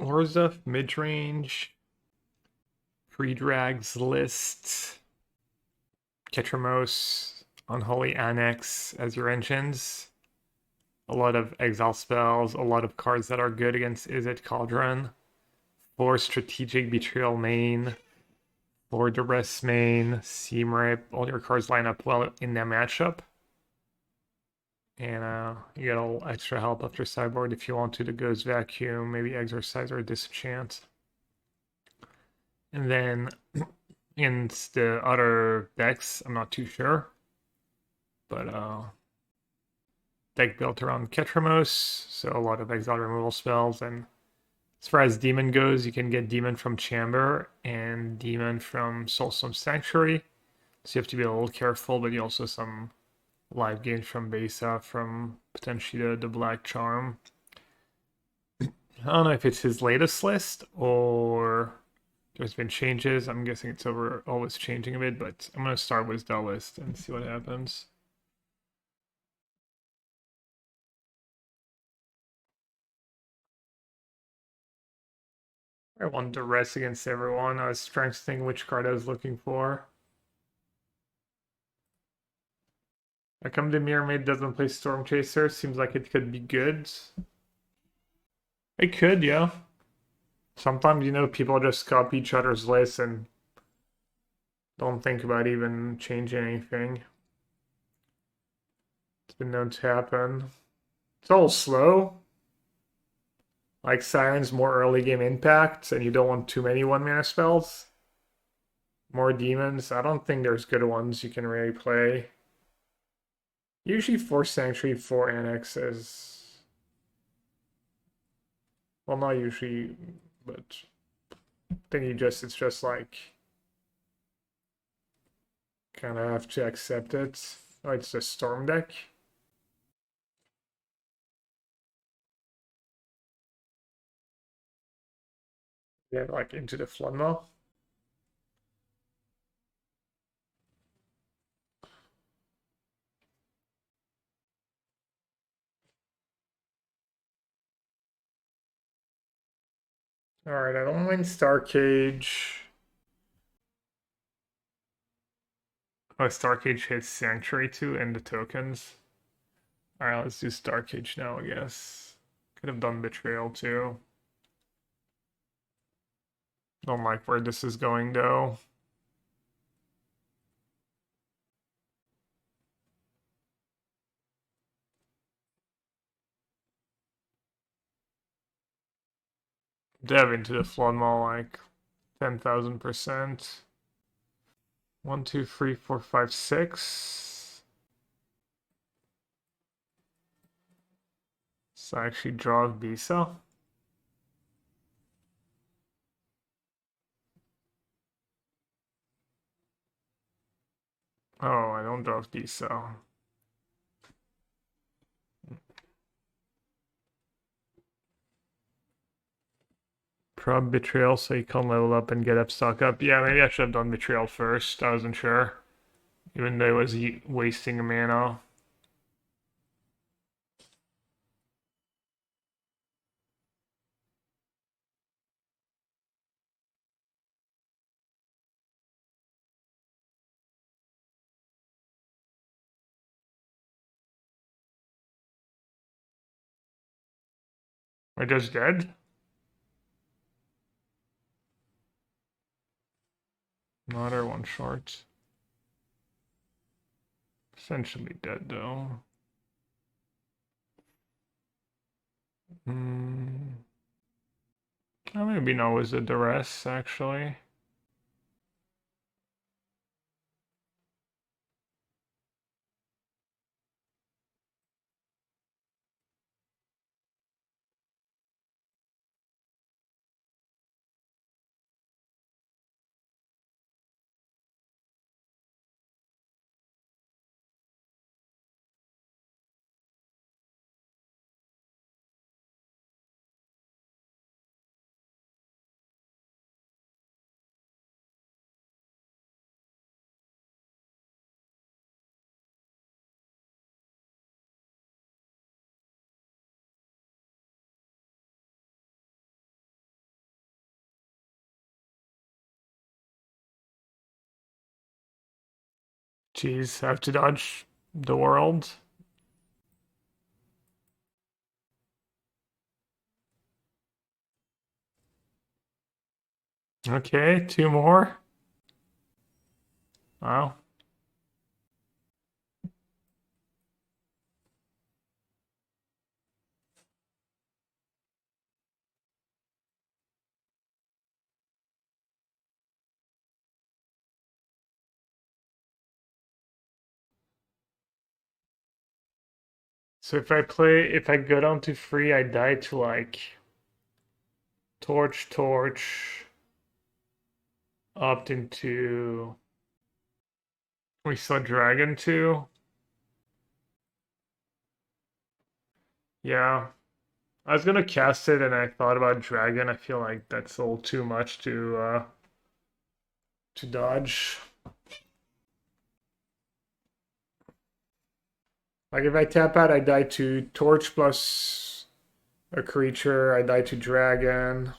Orzhov, Midrange, Pre-Drags list, Ketramose, Unholy Annex as your engines. A lot of exile spells, a lot of cards that are good against Izzet Cauldron. 4 Strategic Betrayal main, 4 Duress main, Seam Rip. All your cards line up well in that matchup. And you get a little extra help after sideboard if you want to. The Ghost Vacuum, maybe Exorcise or Disenchant. And then in the other decks, I'm not too sure. But deck built around Ketramose, so a lot of exile removal spells. And as far as Demon goes, you can get Demon from Chamber and Demon from Soulstone Sanctuary. So you have to be a little careful, but you also have some live gains from Beza, from potentially the Black Charm. I don't know if it's his latest list or there's been changes. I'm guessing it's always changing a bit, but I'm going to start with that list and see what happens. I want Duress against everyone. I was strengthening which card I was looking for. How come the Mirror Maid doesn't play Storm Chaser? Seems like it could be good. It could, yeah. Sometimes, people just copy each other's lists and don't think about even changing anything. It's been known to happen. It's all slow. Like Siren's more early game impact, and you don't want too many 1-mana spells. More demons. I don't think there's good ones you can really play. Usually 4 Sanctuary, 4 Annex is... Well, not usually, but I think it's just like... Kind of have to accept it. Oh, it's a Storm deck. Yeah, like into the Floodmaw. Alright, I don't mind Starcage. Oh, Starcage hits Sanctuary too and the tokens. Alright, let's do Starcage now, I guess. Could have done Betrayal too. Don't like where this is going though. Dev into the Floodmaw like 10,000%. 1, 2, 3, 4, 5, 6. So I actually draw Beza. Oh, I don't draw Beza. Prob Betrayal so you can level up and get up stock up. Yeah, maybe I should have done Betrayal first. I wasn't sure. Even though it was wasting a mana. I just dead? Another one short. Essentially dead though. Oh, maybe no, it was a Duress actually. Jeez, I have to dodge the world. Okay, two more. Wow. So if I go down to free, I die to like torch, opt into. We saw dragon too. Yeah, I was gonna cast it, and I thought about dragon. I feel like that's a little too much to dodge. Like if I tap out, I die to torch plus a creature. I die to dragon.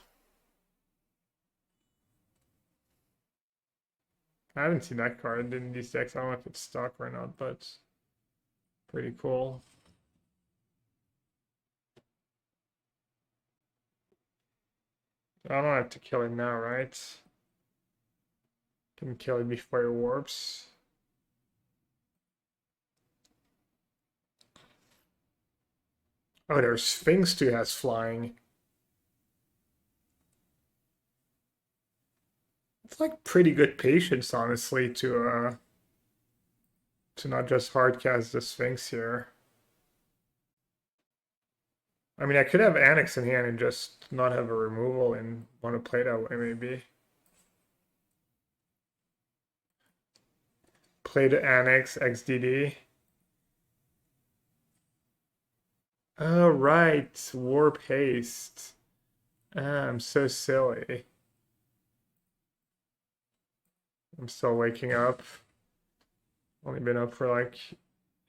I haven't seen that card in these decks. I don't know if it's stuck or not, but pretty cool. I don't have to kill him now, right? Can kill him before he warps. Oh, there's Sphinx too has flying. It's like pretty good patience, honestly, to not just hardcast the Sphinx here. I mean, I could have Annex in hand and just not have a removal and want to play that way, maybe. Play the Annex XDD. Oh, right. Warp Haste. Ah, I'm so silly. I'm still waking up. Only been up for like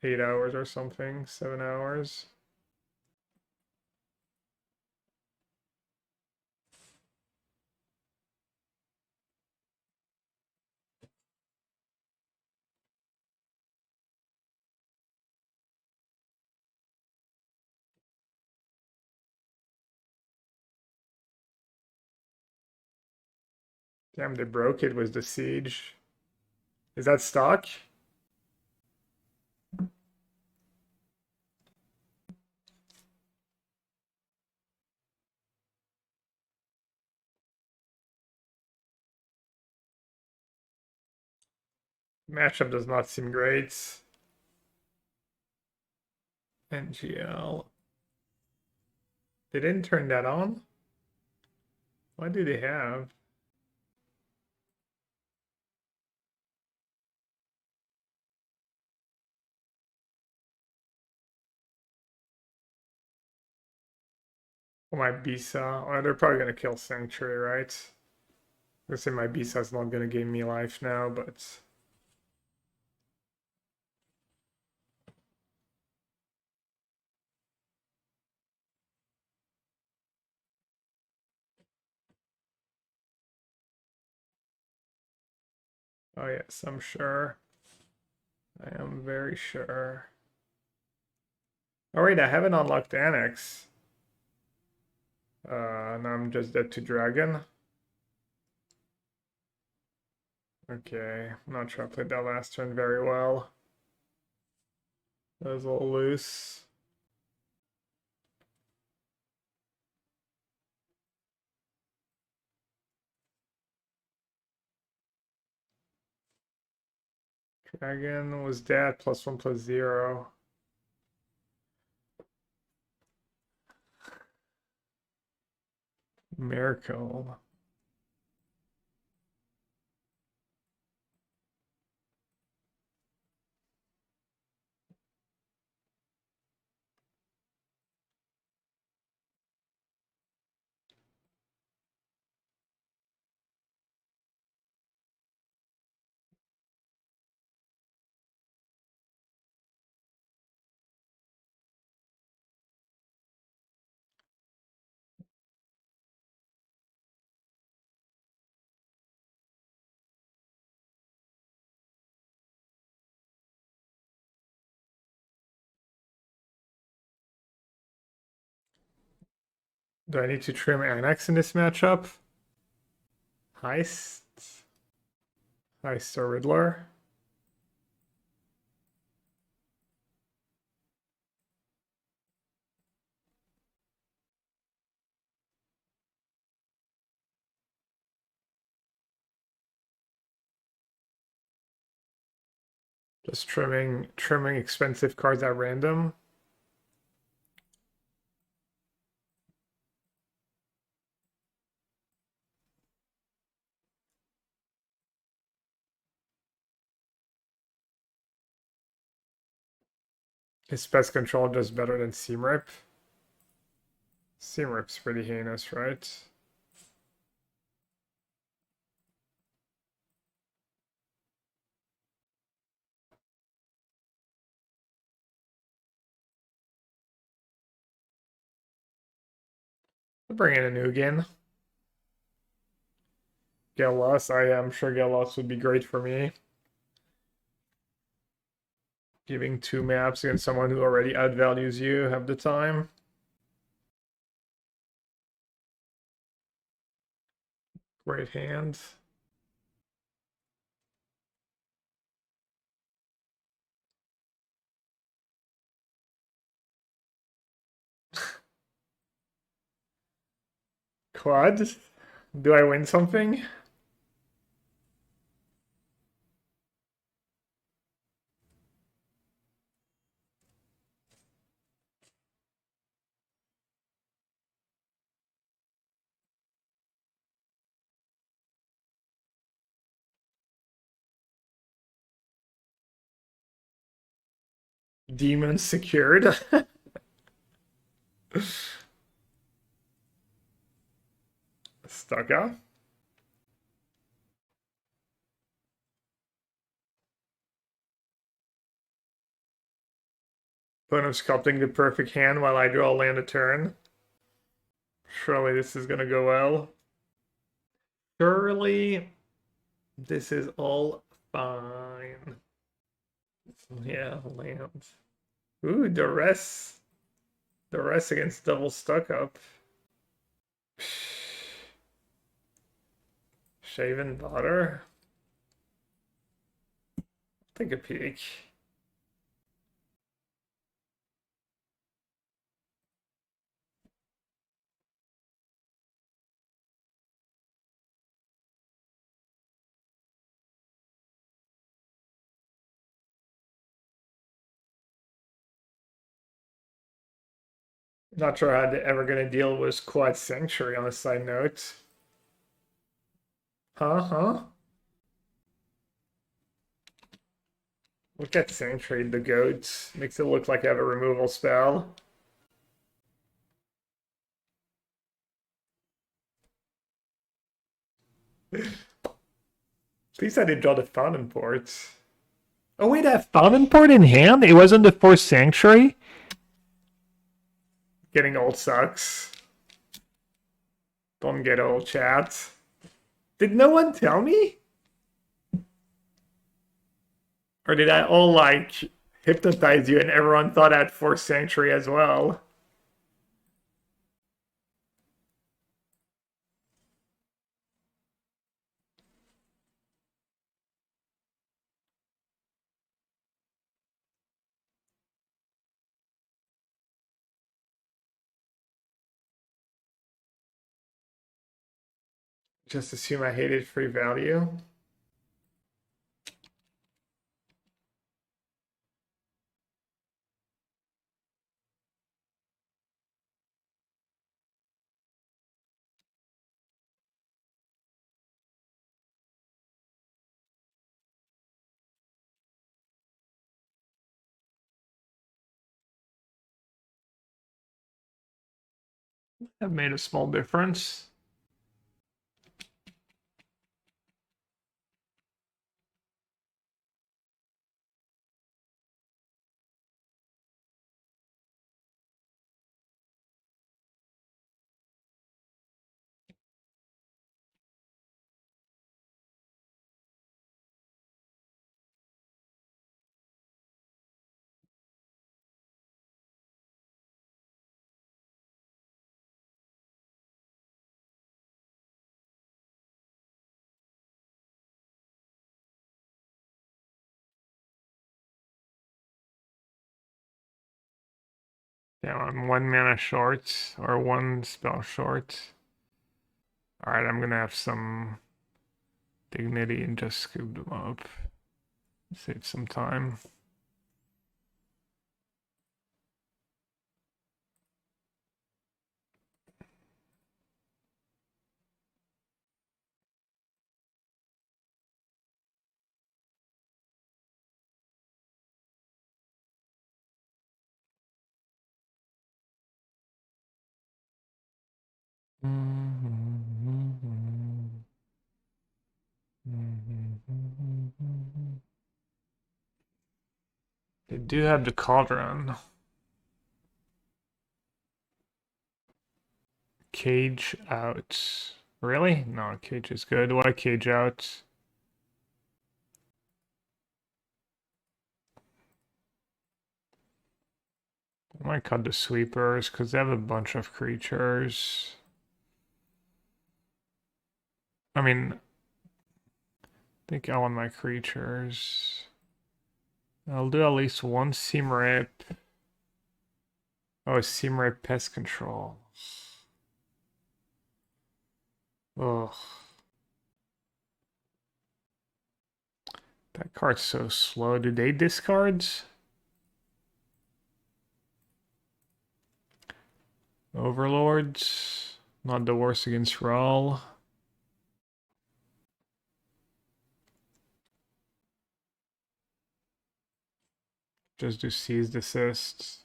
8 hours or something, 7 hours. Damn, they broke it with the siege. Is that stock? Matchup does not seem great. NGL. They didn't turn that on? What do they have? Oh, my Beza. Oh, they're probably gonna kill Sanctuary, right? I say my Beza's not gonna gain me life now, but oh yes, I'm sure. I am very sure. Oh wait, I haven't unlocked Annex. Now I'm just dead to Dragon. Okay, I'm not sure I played that last turn very well. That was a little loose. Dragon was dead, +1/+0. Miracle. Do I need to trim Annex in this matchup? Heist? Heist or Riddler? Just trimming expensive cards at random. Is Pest Control just better than Seam Rip? Seam Rip's pretty heinous, right? I'll bring in a new again. Godless, I am sure Godless would be great for me. Giving 2 maps against someone who already outvalues you half the time. Great hand. Quad? Do I win something? Demon secured. Stuck up. Point of sculpting the perfect hand while I draw a land a turn. Surely this is gonna go well. Surely this is all fine. Yeah, land. Ooh, Duress. Duress against double stuck up. Shaven Daughter. Take a peek. Not sure how they're ever gonna deal with Quad Sanctuary on a side note. Huh? Look at Sanctuary, the goat. Makes it look like I have a removal spell. At least I did draw the Fountainport. Oh wait, I have Fountainport in hand? It wasn't the Forced Sanctuary? Getting old sucks. Don't get old, chat. Did no one tell me? Or did I all like hypnotize you and everyone thought I had Forced Sanctuary as well? Just assume I hated free value. Have made a small difference. Yeah, I'm 1 mana short, or 1 spell short. Alright, I'm gonna have some dignity and just scoop them up. Save some time. They do have the cauldron. Cage out. Really? No, cage is good. Why cage out? I might cut the sweepers because they have a bunch of creatures. I mean, I think I want my creatures. I'll do at least one seam rip. Oh, seam rip pest control. Ugh. That card's so slow. Do they discard? Overlords. Not the worst against Rawl. Just do Seize Desist.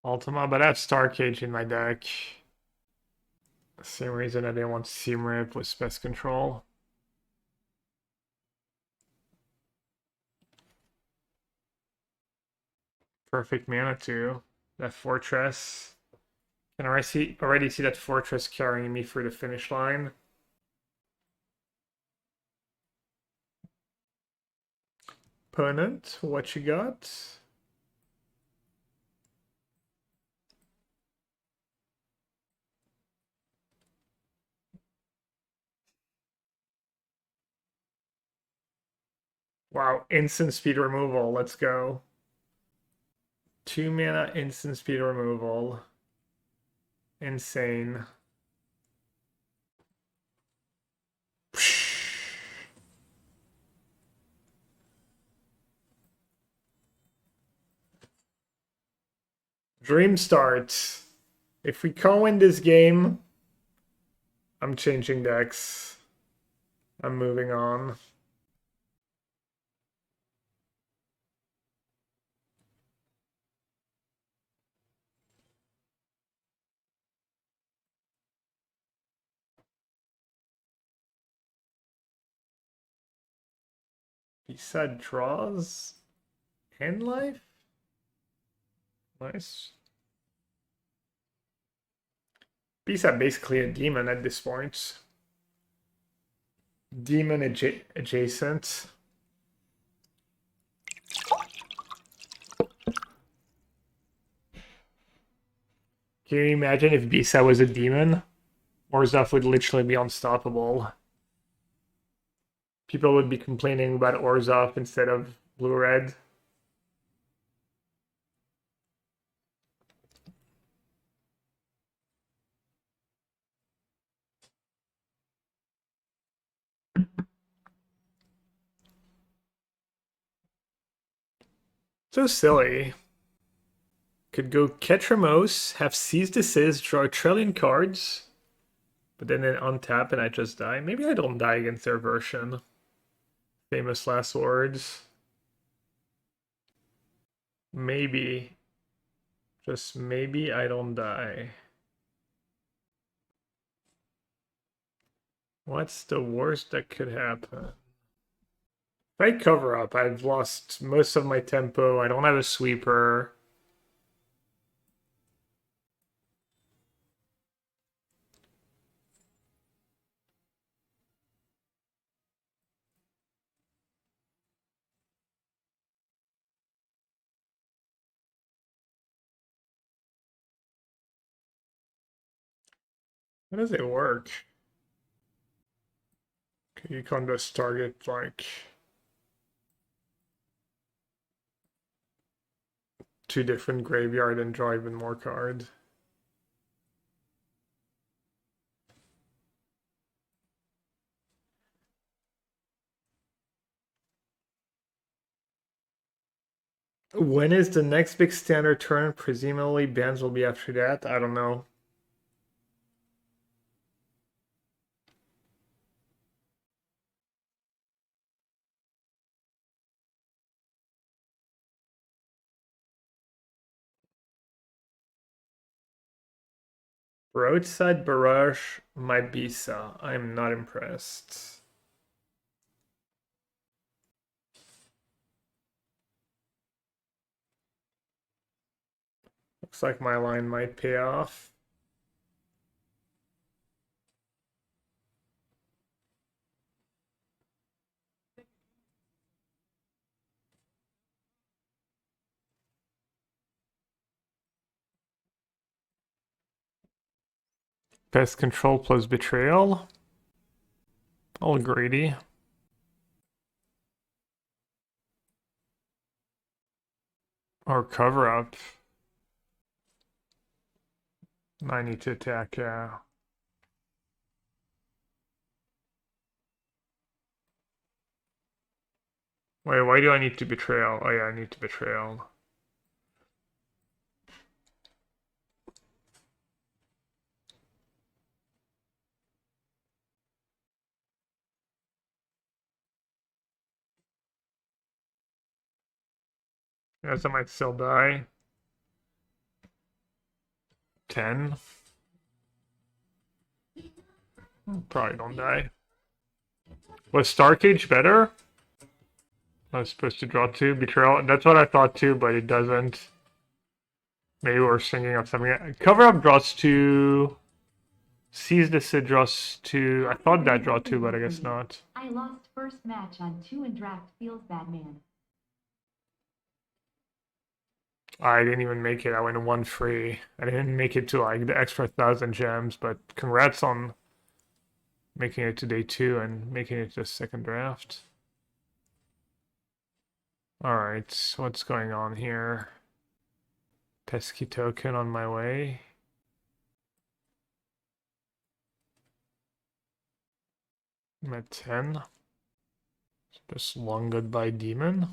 Ultima, but I have Starcage in my deck. Same reason I didn't want Seam Rip with Pest Control. Perfect mana too. That Fortress. Can already see that Fortress carrying me through the finish line. Opponent, what you got? Wow, instant speed removal. Let's go. 2 mana instant speed removal. Insane. Dream start. If we can't win this game, I'm changing decks. I'm moving on. He said draws end life? Nice. Beza basically a demon at this point. Demon adjacent. Can you imagine if Beza was a demon? Orzhov would literally be unstoppable. People would be complaining about Orzhov instead of blue-red. So silly. Could go Ketramose, have Seize Desist, draw a trillion cards, but then untap and I just die. Maybe I don't die against their version. Famous last words. Maybe. Just maybe I don't die. What's the worst that could happen? If I cover up, I've lost most of my tempo. I don't have a sweeper. How does it work? Okay, you can't just target like two different graveyard and draw even more cards. When is the next big standard turn? Presumably bans will be after that. I don't know. Roadside Barrage, my Beza. I'm not impressed. Looks like my line might pay off. Pest Control plus Betrayal. All greedy. Or Cover Up. I need to attack, yeah. Wait, why do I need to Betrayal? Oh yeah, I need to Betrayal. Yes, I might still die. 10. Probably don't die. Was Starcage better? I was supposed to draw 2 Betrayal. That's what I thought too, but it doesn't. Maybe we're thinking of something. Cover Up draws 2. Seize the Sid draws 2. I thought that draw 2, but I guess not. I lost first match on 2 and draft feels bad, man. I didn't even make it. I went 1 free. I didn't make it to like the extra 1,000 gems, but congrats on making it to day 2 and making it to the second draft. Alright, what's going on here? Pesky token on my way. I'm at 10. Just long goodbye demon.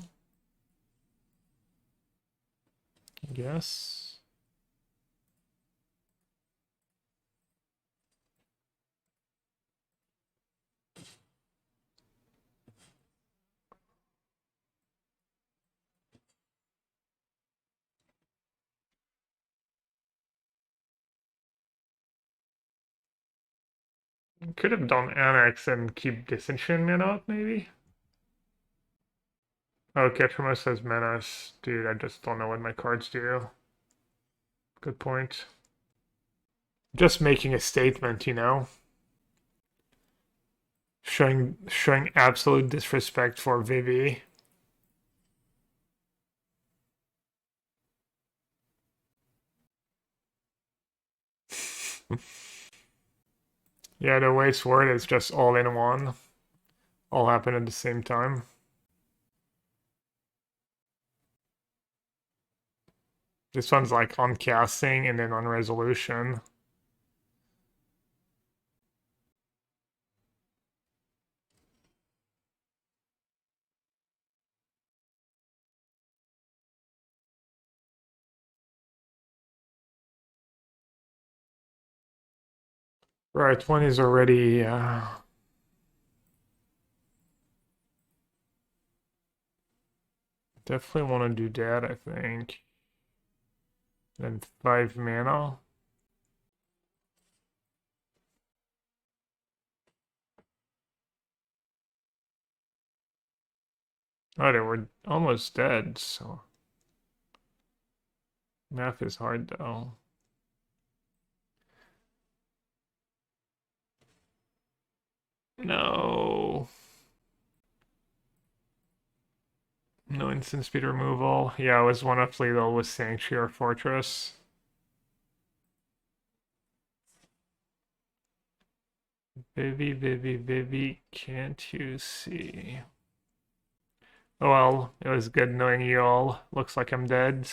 I guess. Could have done Annex and keep Disenchant out, maybe? Oh, Ketramose says Menace. Dude, I just don't know what my cards do. Good point. Just making a statement, you know? Showing absolute disrespect for Vivi. Yeah, the way it's worded is just all in one. All happen at the same time. This one's like on casting and then on resolution. Right, one is already definitely want to do that, I think. Then 5 mana. Oh, they were almost dead, so math is hard though. No. No instant speed removal. Yeah, it was one of lethal with Sanctuary or Fortress. Vivi, can't you see? Oh well, it was good knowing you all. Looks like I'm dead.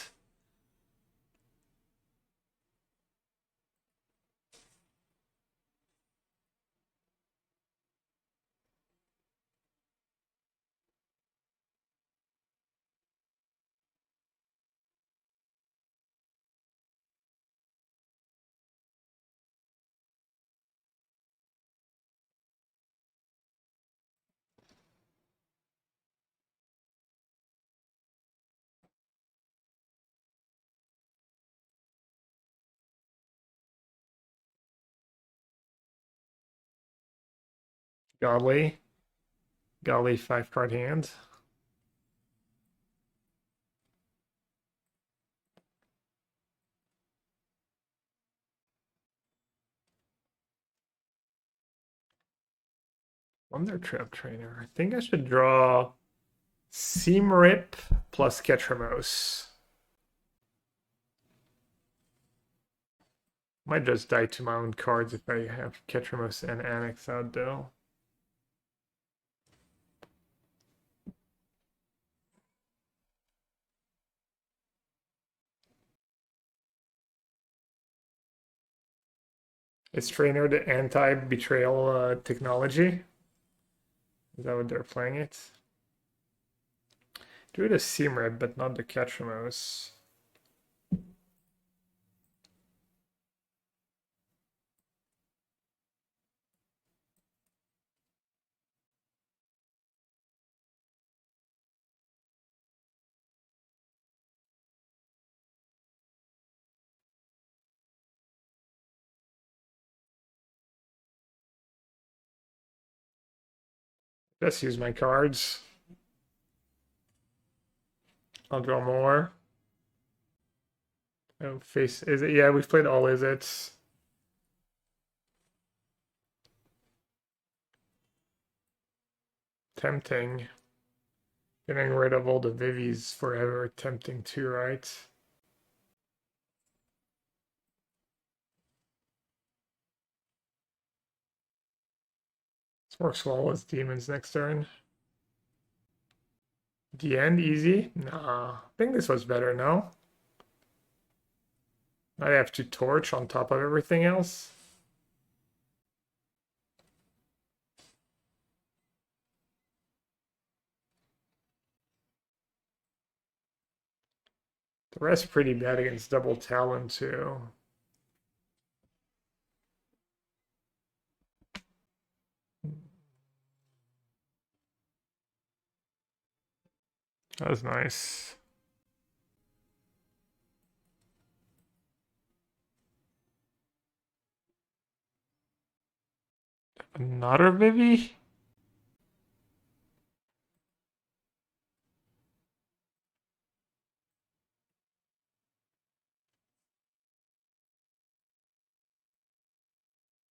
Godly. Godly 5-card hand. Wonder Trap Trainer. I think I should draw Seam Rip plus Ketramose. Might just die to my own cards if I have Ketramose and Annex out though. Is Trainer the anti-betrayal technology? Is that what they're playing it? Do it as Seam Rip, but not the Ketramose. Just use my cards. I'll draw more. Oh, face is it? Yeah, we've played all is it. Tempting. Getting rid of all the Vivis forever. Tempting too, right? This works well with demons next turn. The end easy? Nah, I think this was better, no? I have to torch on top of everything else. The rest pretty bad against double talon too. That was nice. Another Vivi?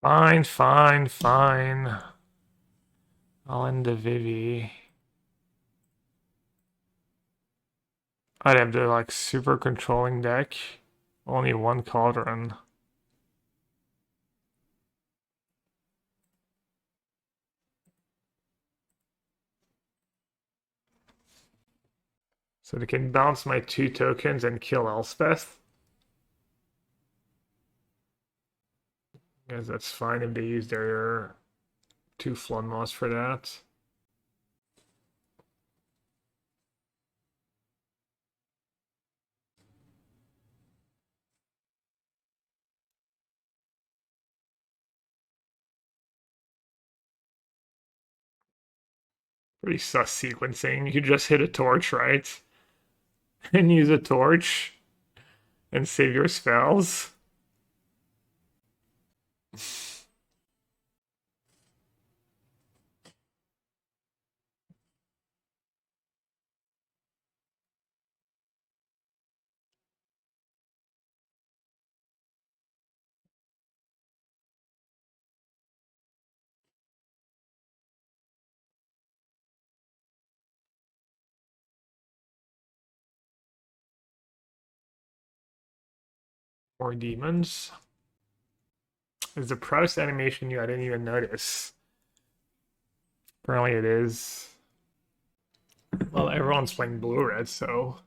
Fine. I'll end the Vivi. I'd have the like super controlling deck. Only one cauldron. So they can bounce my 2 tokens and kill Elspeth. Guess that's fine if they use their 2 Flunmoss for that. Pretty sus sequencing. You just hit a torch, right? And use a torch and save your spells. More demons. Is the press animation new? I didn't even notice. Apparently it is. Well, everyone's playing blue-red, so...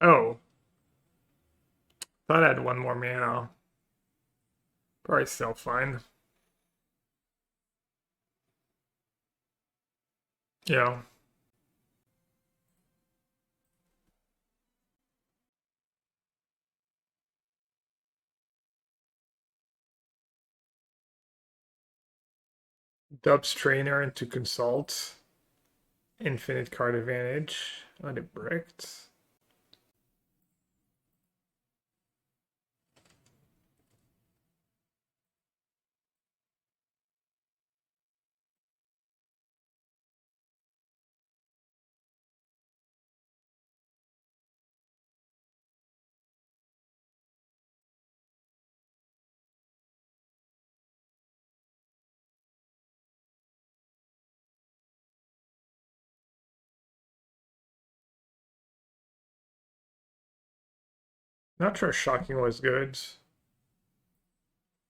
Oh, thought I had one more mana. Probably still fine. Yeah. Dubs Trainer into Consult. Infinite card advantage. Let it bricked. Not sure Shocking was good.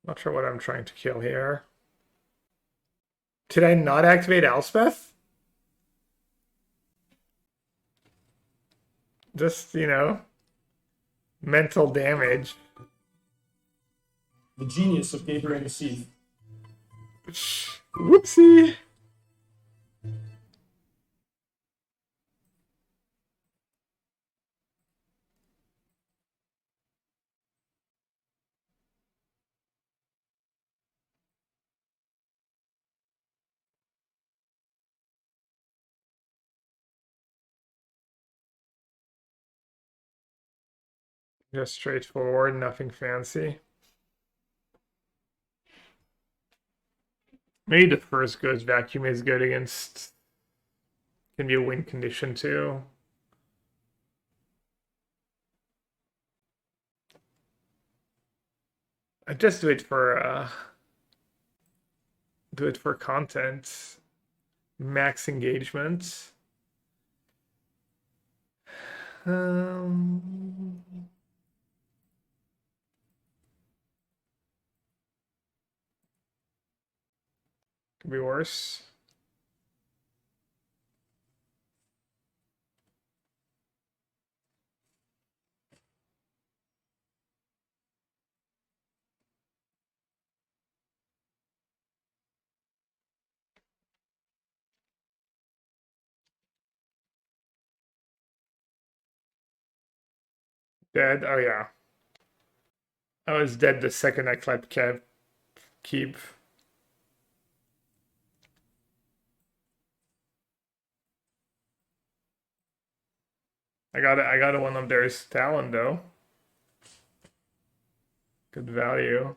Not sure what I'm trying to kill here. Did I not activate Elspeth? Just, mental damage. The genius of Gabriel and Nassif. Whoopsie. Just straightforward, nothing fancy. Maybe the first Ghost Vacuum is good against... Can be a win condition too. I just do it for content. Max engagement. Um, could be worse. Dead? Oh yeah. I was dead the second I clapped keep. I got one of their talent though. Good value.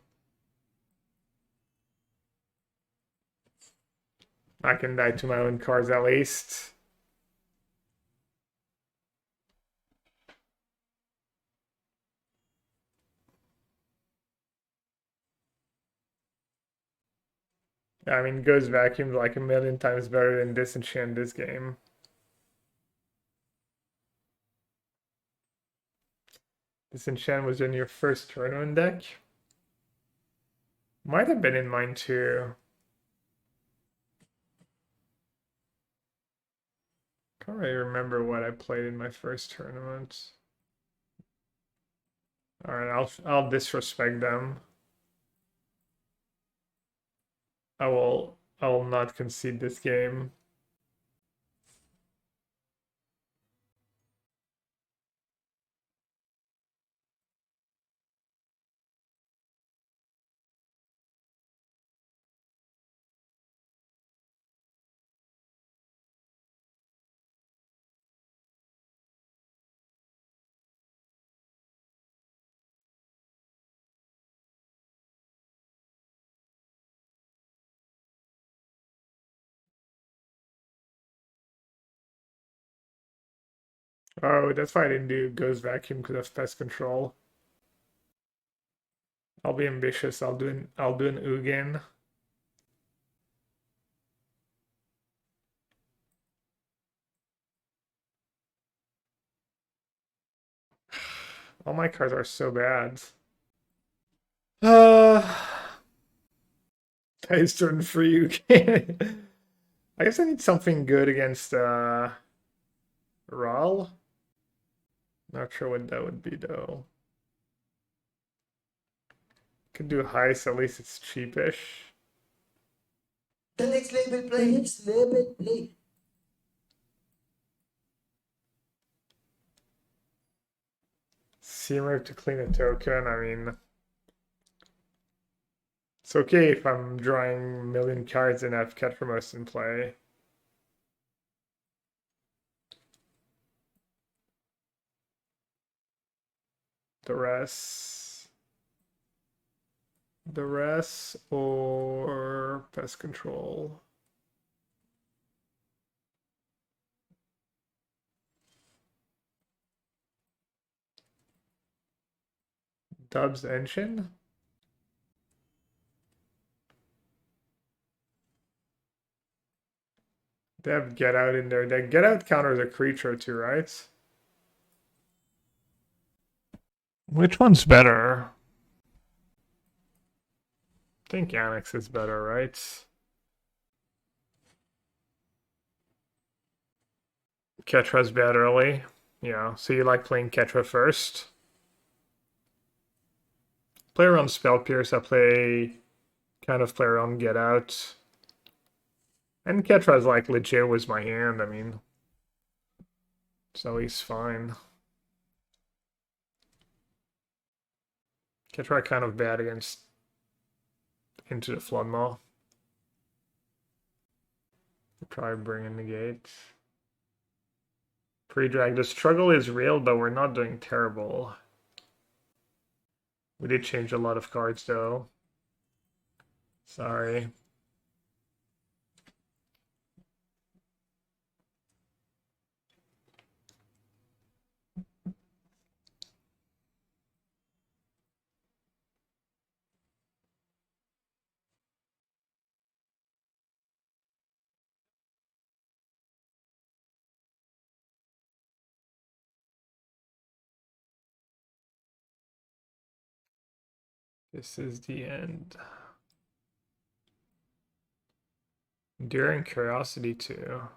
I can die to my own cards at least. I mean, Ghost Vacuum's like a million times better than Disenchant this game. Disenchant was in your first tournament deck? Might have been in mine too. Can't really remember what I played in my first tournament. Alright, I'll disrespect them. I will not concede this game. Oh, that's why I didn't do Ghost Vacuum because of Pest Control. I'll be ambitious. I'll do an Ugin. All my cards are so bad. Dice turn for you. I guess I need something good against Ral. Not sure what that would be though. Could do Heist, at least it's cheapish. The next label play, next label play. Seamer to clean a token, I mean... It's okay if I'm drawing a million cards and have Ketramose in play. Duress or Pest Control. Dubs Engine? They have Get Out in there. That Get Out counters a creature too, right? Which one's better? I think Annex is better, right? Ketra's bad early. Yeah, so you like playing Ketra first? Play around Spell Pierce, I play around Get Out. And Ketra's like legit was my hand, I mean. So he's fine. Ketra kind of bad against Into the Floodmaw. Probably bring in Negate. Pre-drag. The struggle is real, but we're not doing terrible. We did change a lot of cards though. Sorry. This is the end. Enduring Curiosity too.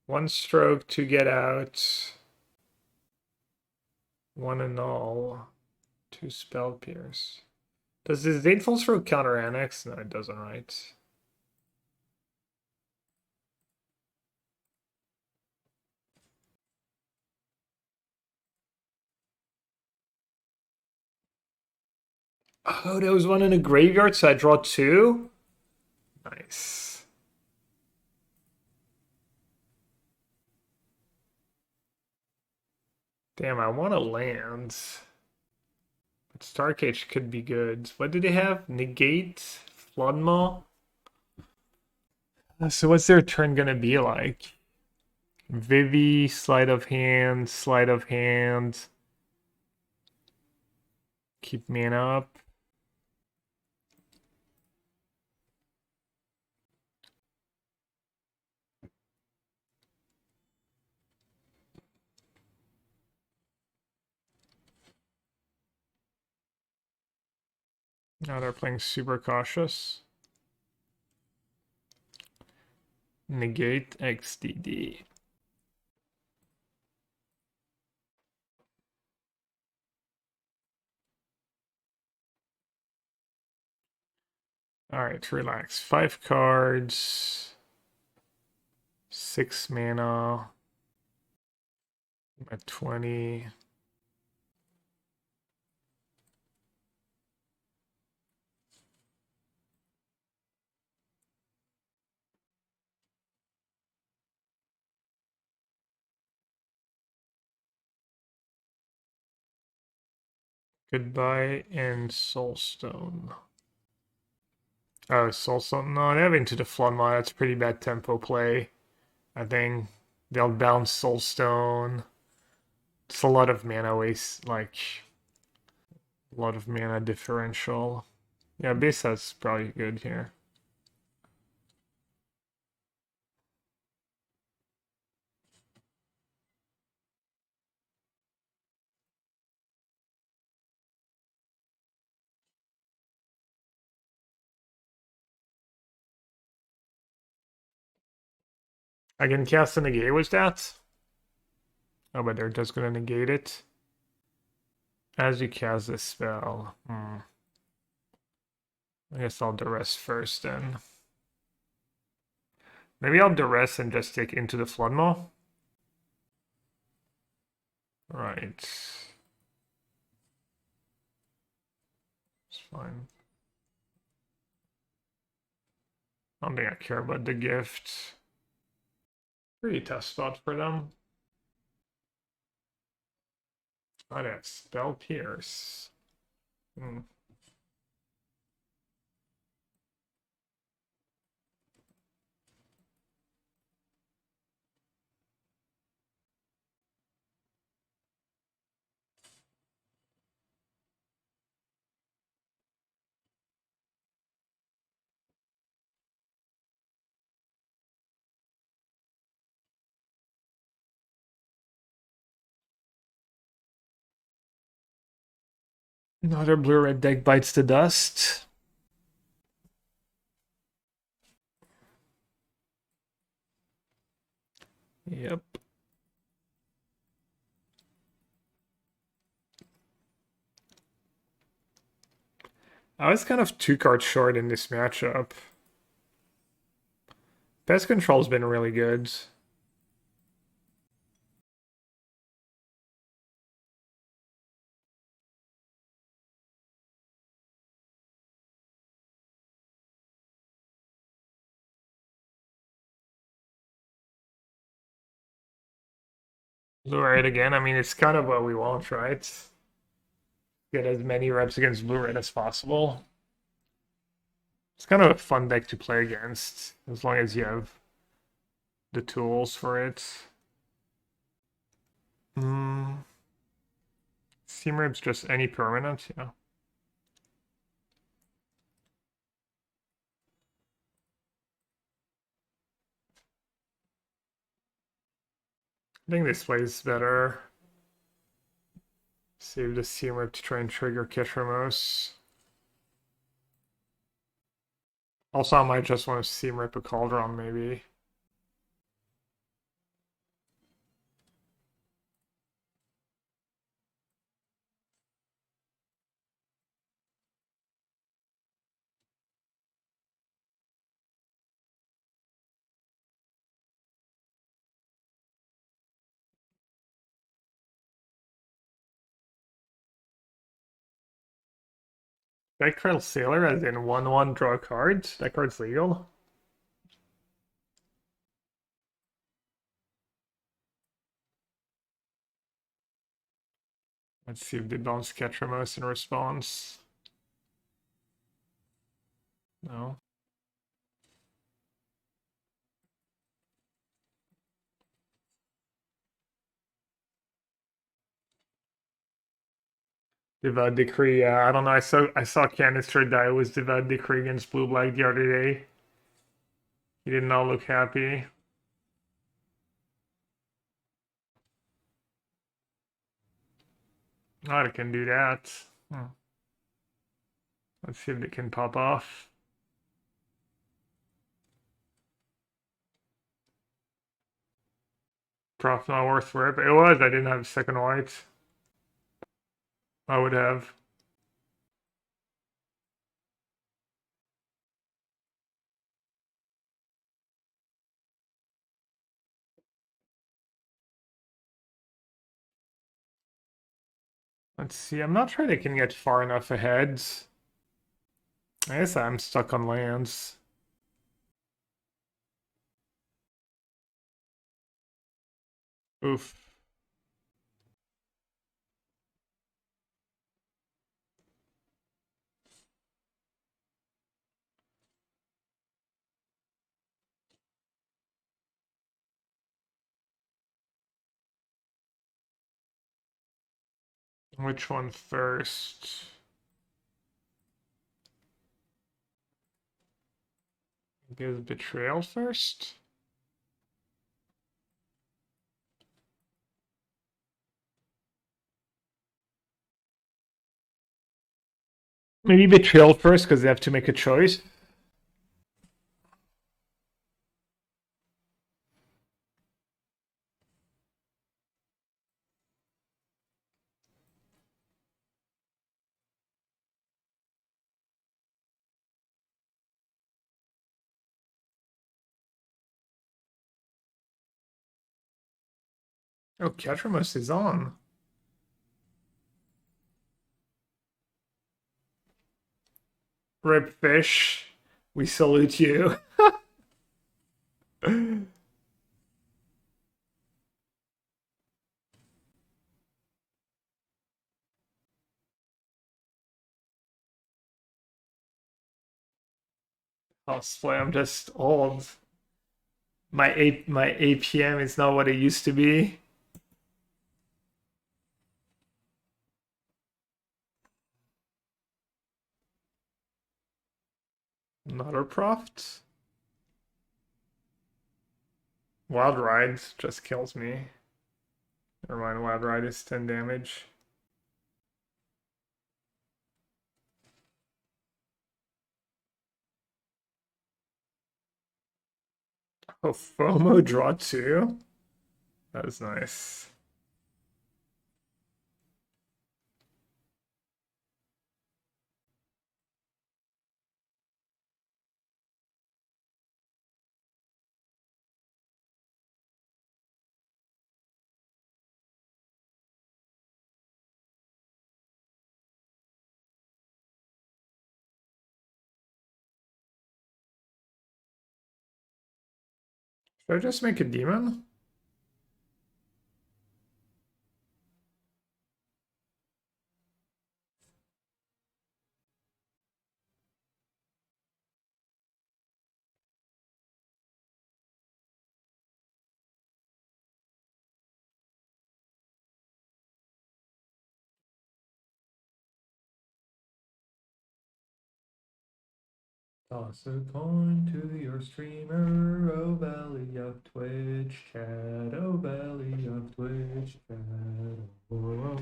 One stroke to get out. One annul. Two Spell Pierce. Does this Disdainful Stroke counter Annex? No, it doesn't, right? Oh, there was one in the graveyard, so I draw two? Nice. Damn, I want to land. But Starcage could be good. What do they have? Negate? Floodmaw? So what's their turn gonna be like? Vivi, sleight of hand, sleight of hand. Keep mana up. Now they're playing super cautious. Negate XDD. Alright, relax. 5 cards. 6 mana. I'm at 20. Goodbye and Soulstone. Oh, Soulstone. No, they have Into the Floodmaw. That's pretty bad tempo play. I think they'll bounce Soulstone. It's a lot of mana waste. Like, A lot of mana differential. Yeah, Beza's probably good here. I can cast a negate with that. Oh, but they're just gonna negate it. As you cast this spell. I guess I'll Duress first then. Maybe I'll Duress and just take Into the Floodmaw. Right. It's fine. I don't think I care about the gift. Pretty tough spot for them. Oh, that's Spell Pierce. Another blue-red deck bites the dust. Yep. I was kind of 2 cards short in this matchup. Pest Control's been really good. Blue-red again, I mean, it's kind of what we want, right? Get as many reps against blue-red as possible. It's kind of a fun deck to play against, as long as you have the tools for it. Seam just any permanent, yeah. I think this plays better. Save the Seam to try and trigger Ketramose. Also, I might just want to Seam a Cauldron, maybe. Spectral Sailor as in 1/1 draw cards. That card's legal. Let's see if they bounce Ketramose in response. No. Devout Decree, yeah, I don't know. I saw Canister die with Devout Decree against Blue Black the other day. He did not look happy. Oh, they can do that. Let's see if they can pop off. Prof not worth rip. It was. I didn't have second white. I would have. Let's see. I'm not sure they can get far enough ahead. I guess I'm stuck on lands. Oof. Which one first? Guess Betrayal first. Maybe Betrayal first because they have to make a choice. Oh, Ketramose is on. Rip Fish, we salute you. Cosplay, I'm just old. My APM is not what it used to be. Not a Proft. Wild Ride just kills me. Never mind, Wild Ride is 10 damage. Oh, FOMO draw 2? That is nice. Should I just make a demon? Toss a coin to your streamer, oh belly of Twitch chat, oh belly of Twitch chat. Oh.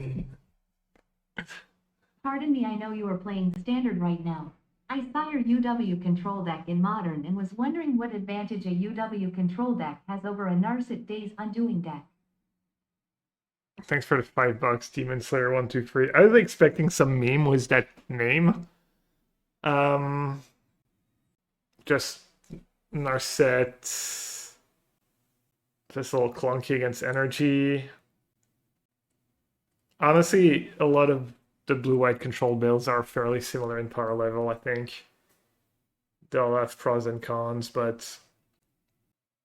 Pardon me, I know you are playing Standard right now. I saw your UW control deck in Modern and was wondering what advantage a UW control deck has over a Narset Days Undoing deck. Thanks for the $5, Demon Slayer 123. I was expecting some meme with that name. Just Narset. Just a little clunky against energy. Honestly, a lot of the blue-white control builds are fairly similar in power level, I think. They'll have pros and cons, but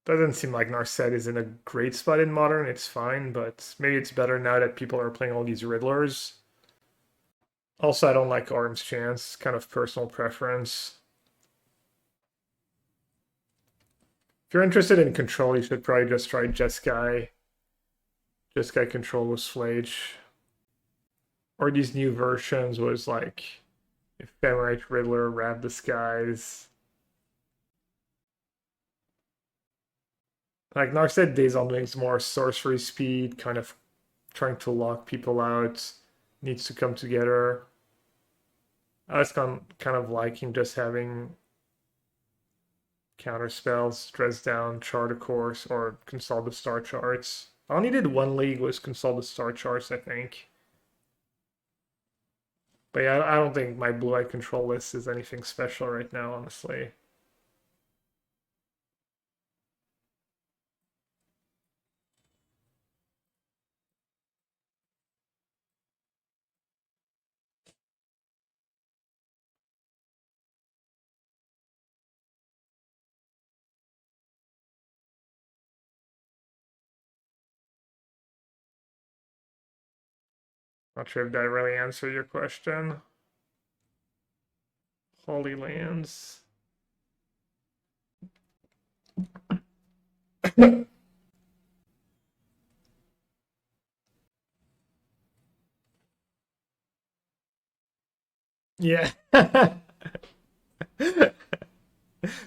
doesn't seem like Narset is in a great spot in Modern. It's fine, but maybe it's better now that people are playing all these Riddlers. Also, I don't like Arm's Chance, kind of personal preference. If you're interested in control, you should probably just try Jeskai. Jeskai control with Flage. Or these new versions was like Ephemerate Riddler, Rab the Skies. Like Narset Days Undoing's more sorcery speed, kind of trying to lock people out, needs to come together. I was kind of liking just having counter spells, Dress Down, Chart a Course, or Consult the Star Charts. I only did one league was Consult the Star Charts, I think. But yeah, I don't think my blue-eyed control list is anything special right now, honestly. Not sure if that really answered your question. Holy Lands. Yeah.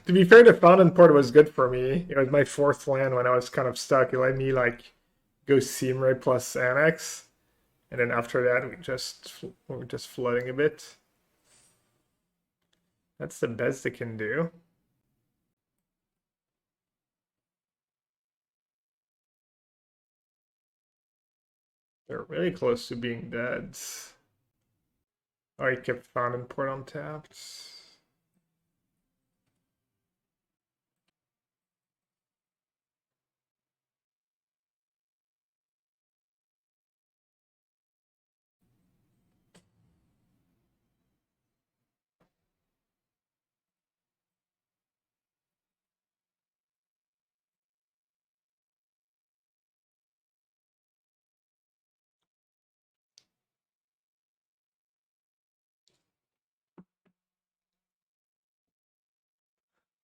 To be fair, the Fountainport was good for me. It was my fourth land when I was kind of stuck. It let me like go Seamray plus Annex, and then after that we were just flooding a bit. That's the best it can do. They're really close to being dead. Oh, he kept Fountainport untapped.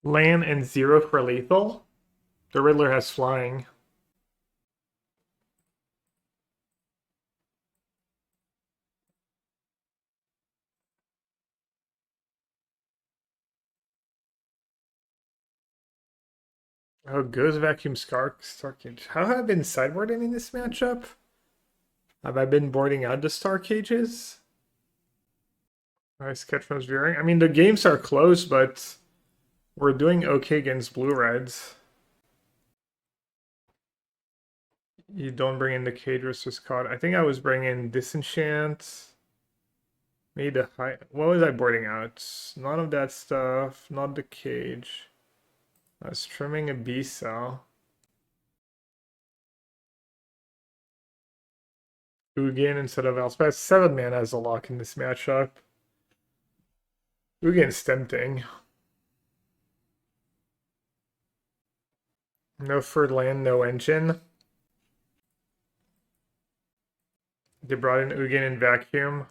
Land and 0 for lethal. The Riddler has flying. Oh, goes Vacuum Starcage. How have I been sideboarding in this matchup? Have I been boarding out the Starcages? Nice Ketramose veering. I mean, the games are close, but we're doing okay against blue-reds. You don't bring in the Cage versus Cod. I think I was bringing Disenchant. Maybe the high. What was I boarding out? None of that stuff. Not the Cage. I was trimming a Beza. Ugin instead of Elspeth. 7 mana has a lock in this matchup. Ugin's tempting. No third land, no engine. They brought in Ugin and Vacuum.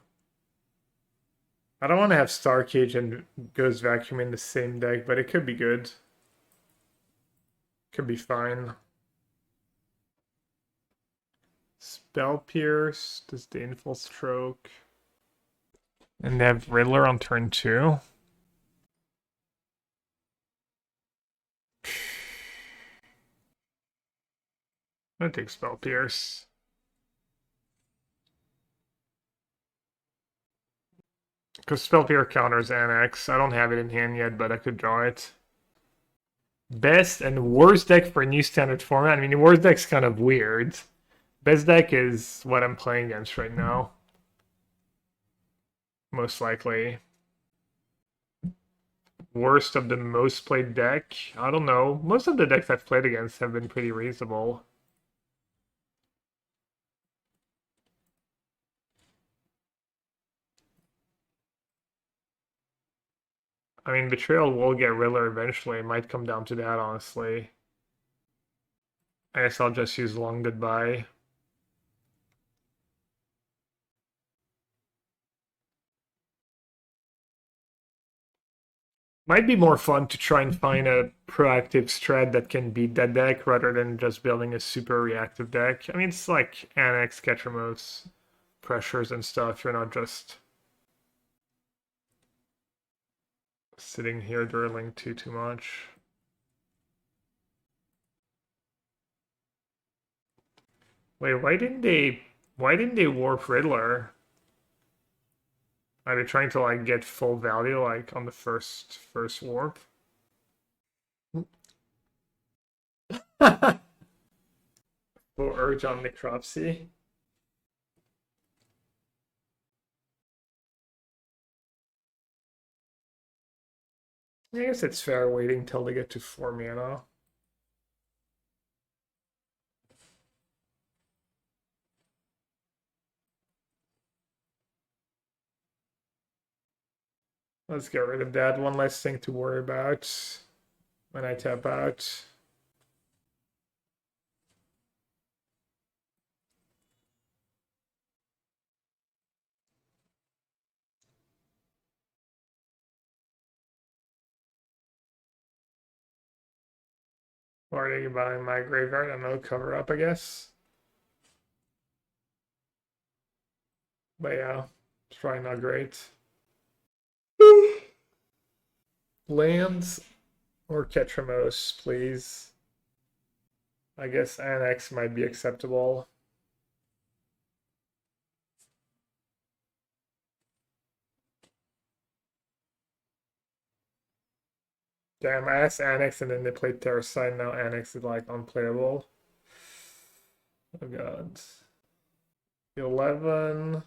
I don't want to have Starcage and Goes Vacuum in the same deck, but it could be good. Could be fine. Spell Pierce, Disdainful Stroke. And they have Riddler on turn 2. I'm gonna take Spell Pierce. Because Spell Pierce counters Annex. I don't have it in hand yet, but I could draw it. Best and worst deck for a new standard format. I mean, the worst deck's kind of weird. Best deck is what I'm playing against right now. Most likely. Worst of the most played deck? I don't know. Most of the decks I've played against have been pretty reasonable. I mean, Betrayal will get Riddler eventually. It might come down to that, honestly. I guess I'll just use Long Goodbye. Might be more fun to try and find a proactive strat that can beat that deck rather than just building a super reactive deck. I mean, it's like Annex, Ketramose, pressures and stuff. You're not just sitting here drilling too much. Wait, why didn't they warp Riddler? Are they trying to like get full value like on the first warp? Full urge on necropsy. I guess it's fair waiting till they get to 4 mana. Let's get rid of that. One less thing to worry about when I tap out. Or are you buying my graveyard? I don't know, cover up, I guess. But yeah, it's probably not great. Lands. Or Ketramose, please. I guess Annex might be acceptable. Damn, I asked Annex and then they played Terracide, now Annex is like unplayable. Oh god. 11.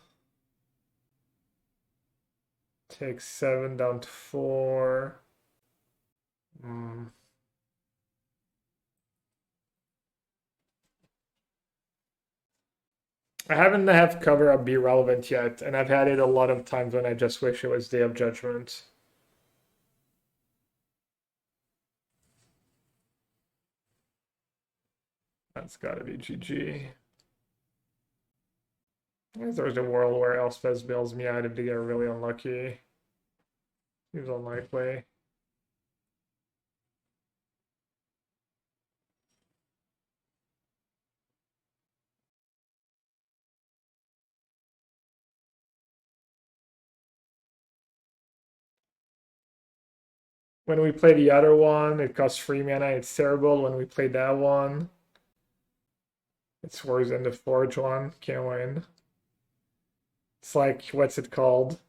Take 7 down to 4. I haven't had cover up be relevant yet, and I've had it a lot of times when I just wish it was Day of Judgment. That's gotta be GG. I guess there's a world where Elspeth bails me out if they get really unlucky. Seems unlikely. When we play the other one, it costs 3 mana, it's terrible. When we play that one, it's worse than the Forge one, can't win. It's like, what's it called?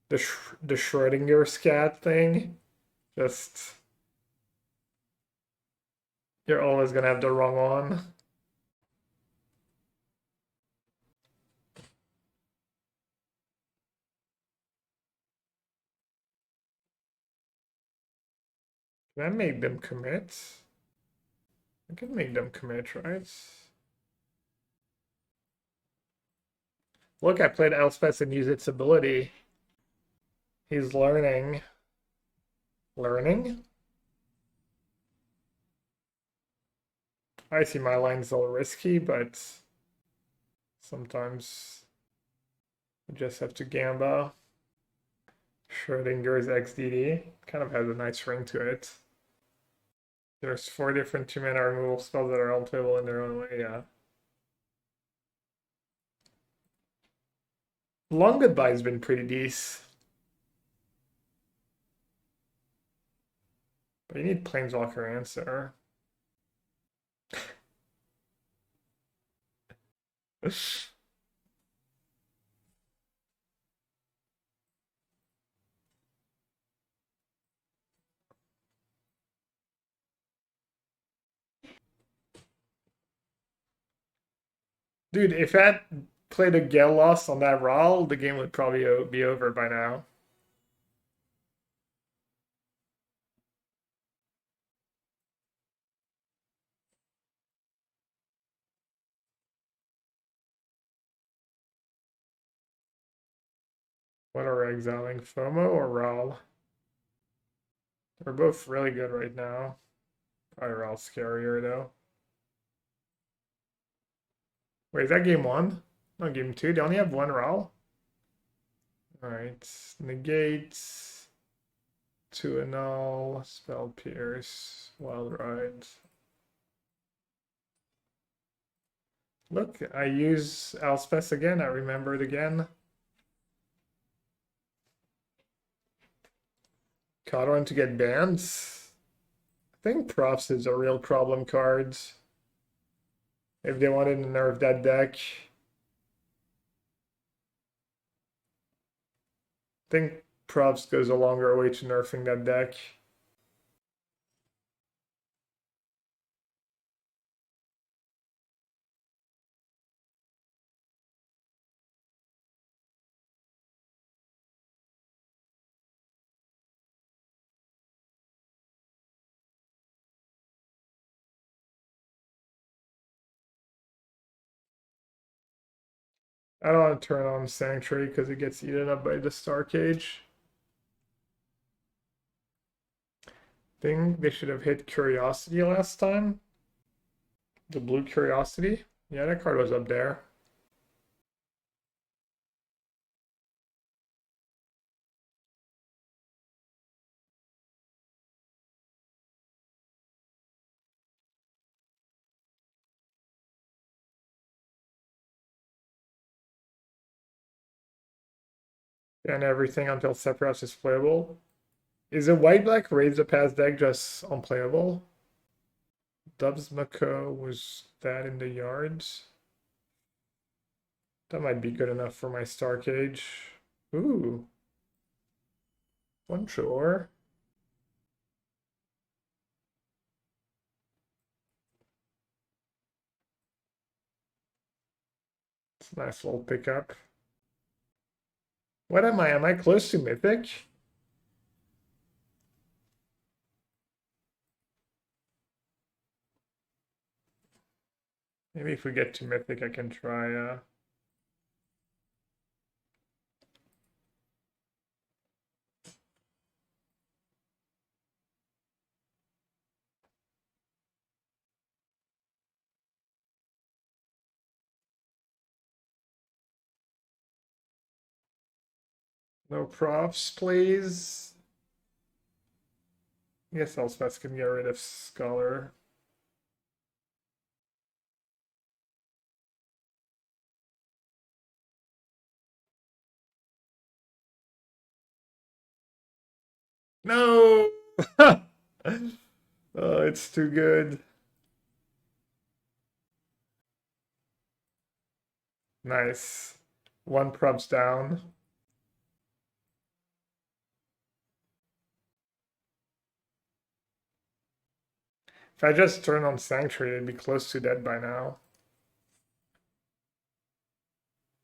The Schrödinger scat thing. Just, you're always gonna have the wrong one. Can I make them commit? I can make them commit, right? Look, I played Elspeth and used its ability. He's learning. Learning? I see my line's a little risky, but sometimes you just have to gamble. Schrödinger's XDD kind of has a nice ring to it. There's 4 different 2-mana removal spells that are unplayable in their own way, yeah. Long Goodbye's been pretty decent. But you need Planeswalker Answer. Dude, if I had played a Gale loss on that roll, the game would probably be over by now. What are we exiling? FOMO or Rawl? They're both really good right now. Probably Rawl's scarier though. Wait, is that game 1? No, game 2. They only have 1 Rawl? Alright. Negate. 2 Annul. Spell Pierce. Wild Ride. Look, I use Elspeth again. I remembered again. Caught one to get banned. I think Props is a real problem card. If they wanted to nerf that deck. I think Props goes a longer way to nerfing that deck. I don't want to turn on Sanctuary because it gets eaten up by the Starcage. Think they should have hit Curiosity last time. The blue Curiosity. Yeah, that card was up there. And everything until Sephiroth is playable. Is a white-black Raise the Pass deck just unplayable? Dubs Mako, was that in the yards? That might be good enough for my Starcage. Ooh. Bonjour. It's a nice little pickup. What am I? Am I close to Mythic? Maybe if we get to Mythic, I can try. No props, please. I guess Elspeth can get rid of Scholar. No! Oh, it's too good. Nice. One props down. If I just turn on Sanctuary, I'd be close to dead by now.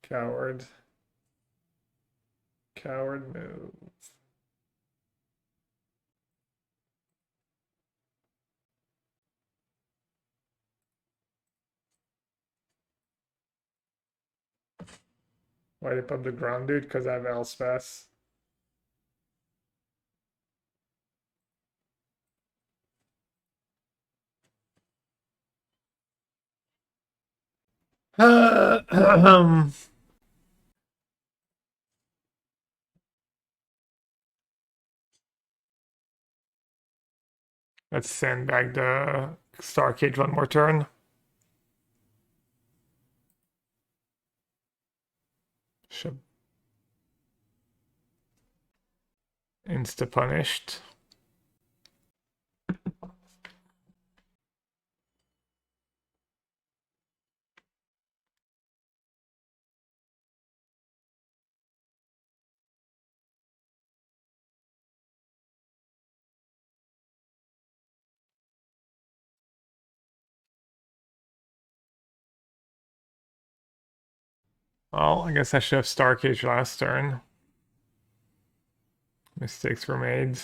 Coward. Coward move. Why did I put the ground dude? Because I have Elspeth. Let's sandbag the Starcage one more turn. Should insta punished. Well, I guess I should have Starcage last turn. Mistakes were made.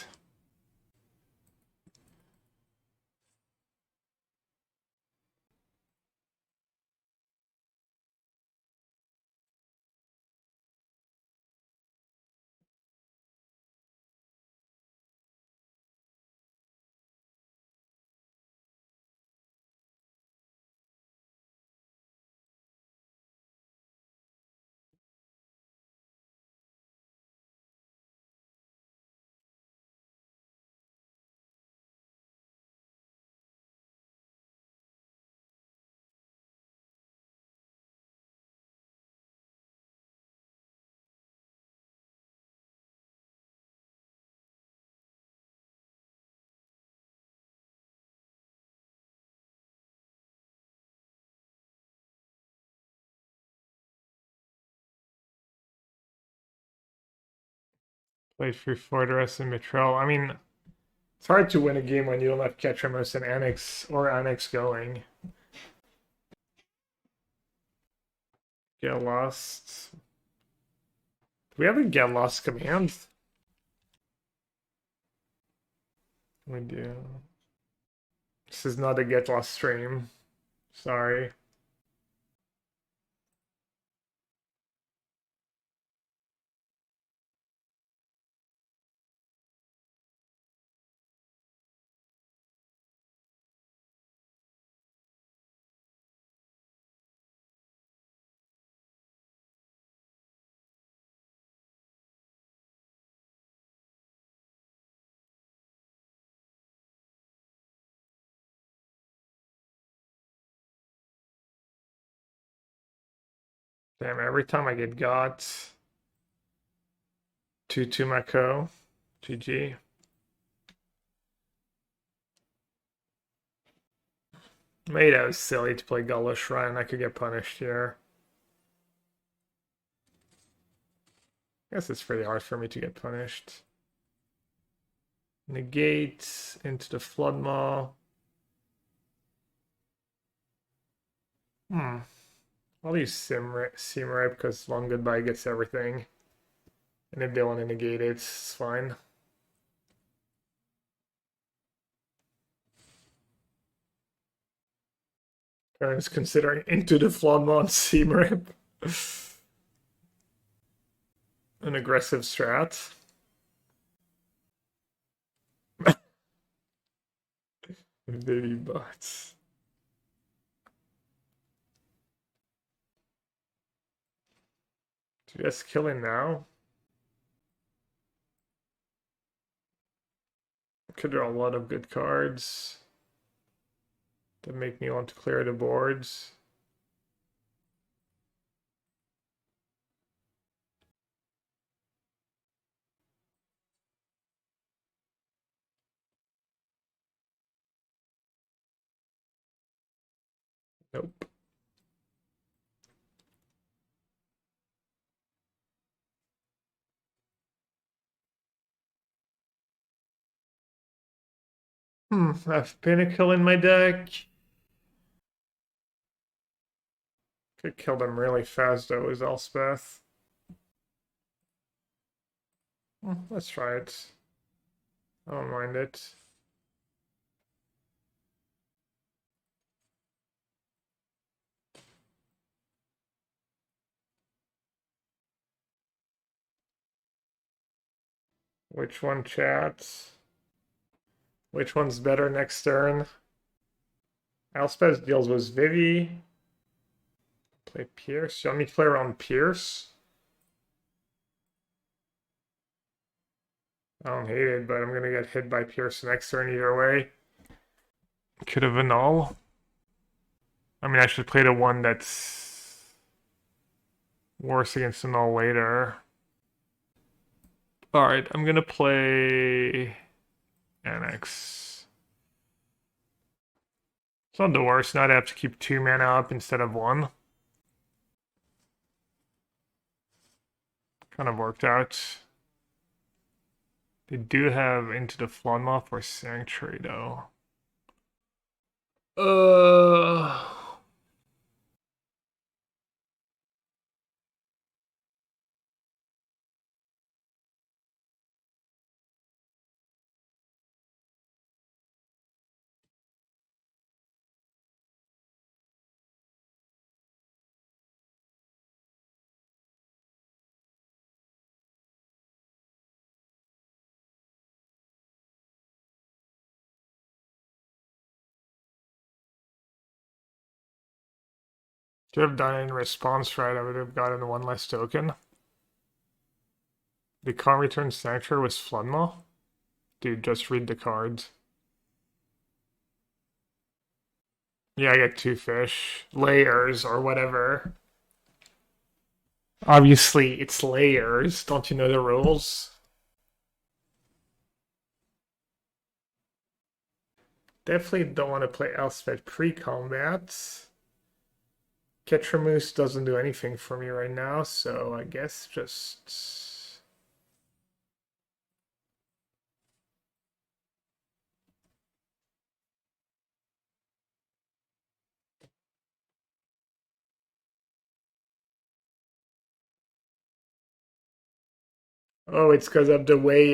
Play through Fortress and Betrayal. I mean, it's hard to win a game when you don't have Ketramose and Annex or Annex going. Get lost. Do we have a get lost command? We do. This is not a get lost stream. Sorry. Damn, every time I get got 2-2 Mako. GG. Maybe that was silly to play Godless Shrine. I could get punished here. I guess it's pretty hard for me to get punished. Negate into the Flood Maw. I'll use Simrip because Long Goodbye gets everything. And if they want to negate it, it's fine. Karen's considering into the Flood Maw and Simrip. An aggressive strat. Vivi bots. Just killing now. Could draw a lot of good cards that make me want to clear the boards. Nope. I have Pinnacle in my deck. Could kill them really fast though with Elspeth. Let's try it. I don't mind it. Which one, chat? Which one's better next turn? Elspeth deals with Vivi. Play Pierce. You want me to play around Pierce? I don't hate it, but I'm gonna get hit by Pierce next turn either way. Could have Annul. I mean, I should play the one that's worse against Annul later. Alright, I'm gonna play Annex. It's not the worst. Now I have to keep 2 mana up instead of 1. Kind of worked out. They do have Into the Flood Maw for Sanctuary though. Should have done it in response, right? I would have gotten 1 less token. The can't return Sanctuary was Flood Maw? Dude, just read the cards. Yeah, I get 2 fish. Layers or whatever. Obviously, it's layers. Don't you know the rules? Definitely don't want to play Elspeth pre-combat. Ketramose doesn't do anything for me right now, so I guess just... Oh, it's because of the way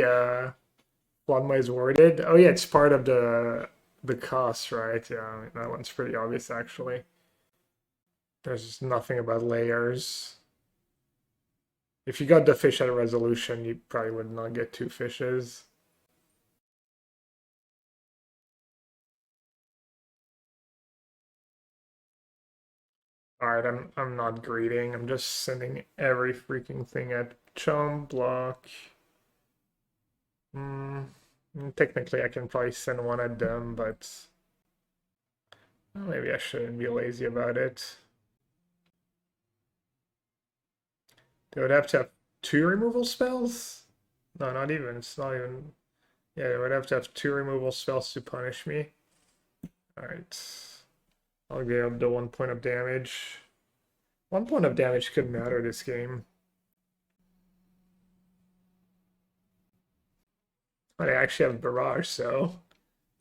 Flagma is worded. Oh yeah, it's part of the cost, right? Yeah, that one's pretty obvious actually. There's just nothing about layers. If you got the fish at a resolution, you probably would not get 2 fishes. Alright, I'm not greeting. I'm just sending every freaking thing at Chum block. Technically I can probably send 1 at them, but well, maybe I shouldn't be lazy about it. They would have to have 2 removal spells? No, not even. It's not even... Yeah, they would have to have 2 removal spells to punish me. Alright. I'll give up the 1 point of damage. 1 point of damage could matter this game. But I actually have Barrage, so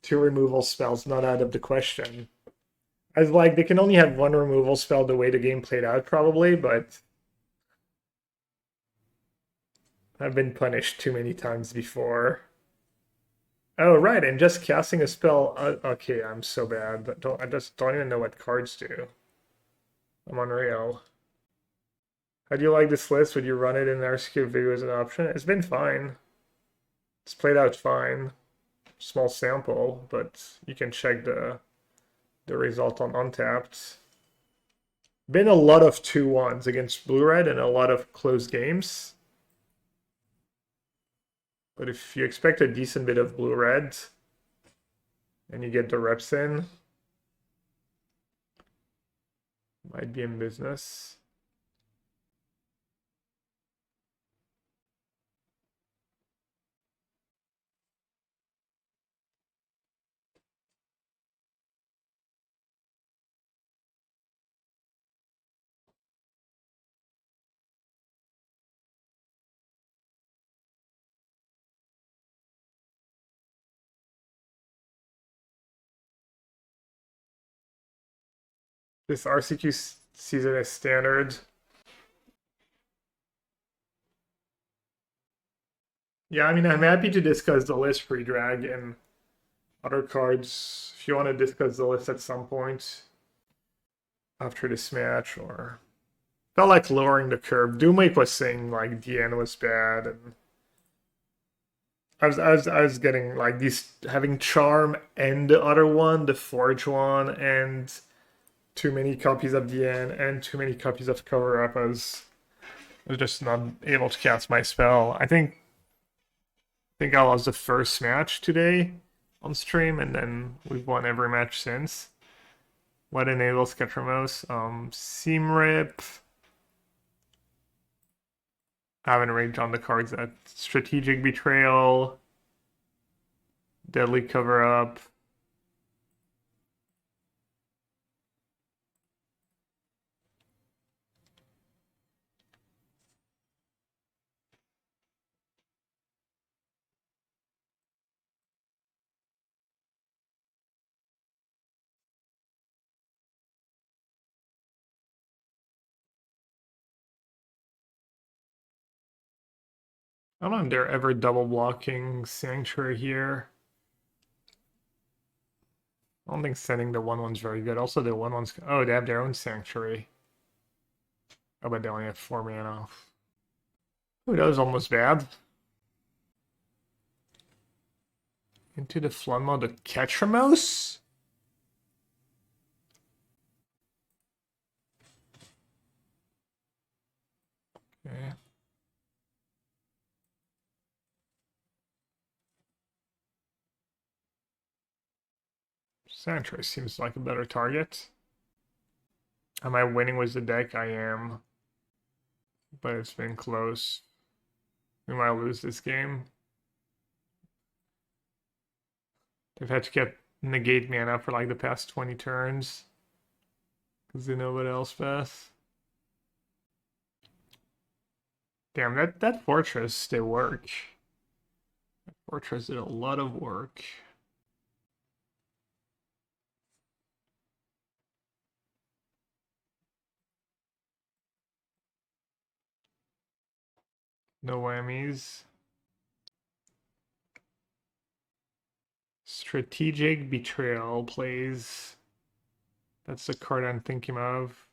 2 removal spells not out of the question. I was like, they can only have 1 removal spell the way the game played out, probably, but I've been punished too many times before. Oh, right, and just casting a spell. Okay, I'm so bad, but I just don't even know what cards do. I'm unreal. How do you like this list? Would you run it in RCQ video as an option? It's been fine. It's played out fine. Small sample, but you can check the result on Untapped. Been a lot of 2-1s against Blue-Red and a lot of close games. But if you expect a decent bit of Blue-Red and you get the reps in, might be in business. This RCQ season is standard. Yeah, I mean, I'm happy to discuss the list pre-drag and other cards if you want to discuss the list at some point after this match, or felt like lowering the curve. Doomwake was saying like DN was bad, and I was getting like these having Charm and the other one, the Forge one, and too many copies of DN and too many copies of Cover Up. I was just not able to cast my spell. I think I lost the first match today on stream, and then we've won every match since. What enables Ketramose? Seam Rip. I haven't raged on the cards that Strategic Betrayal, Deadly Cover Up. I don't know if they're ever double blocking Sanctuary here. I don't think sending the 1/1's very good. Also, the 1/1's. Oh, they have their own Sanctuary. Oh, but they only have 4 mana. Oh, that was almost bad. Into the flood mode, the Ketramose? Okay. Sanctuary seems like a better target. Am I winning with the deck? I am. But it's been close. We might lose this game. They've had to get negate mana for like the past 20 turns. Because they know what Elspeth. Damn, that fortress did work. That fortress did a lot of work. No whammies. Strategic Betrayal plays. That's the card I'm thinking of.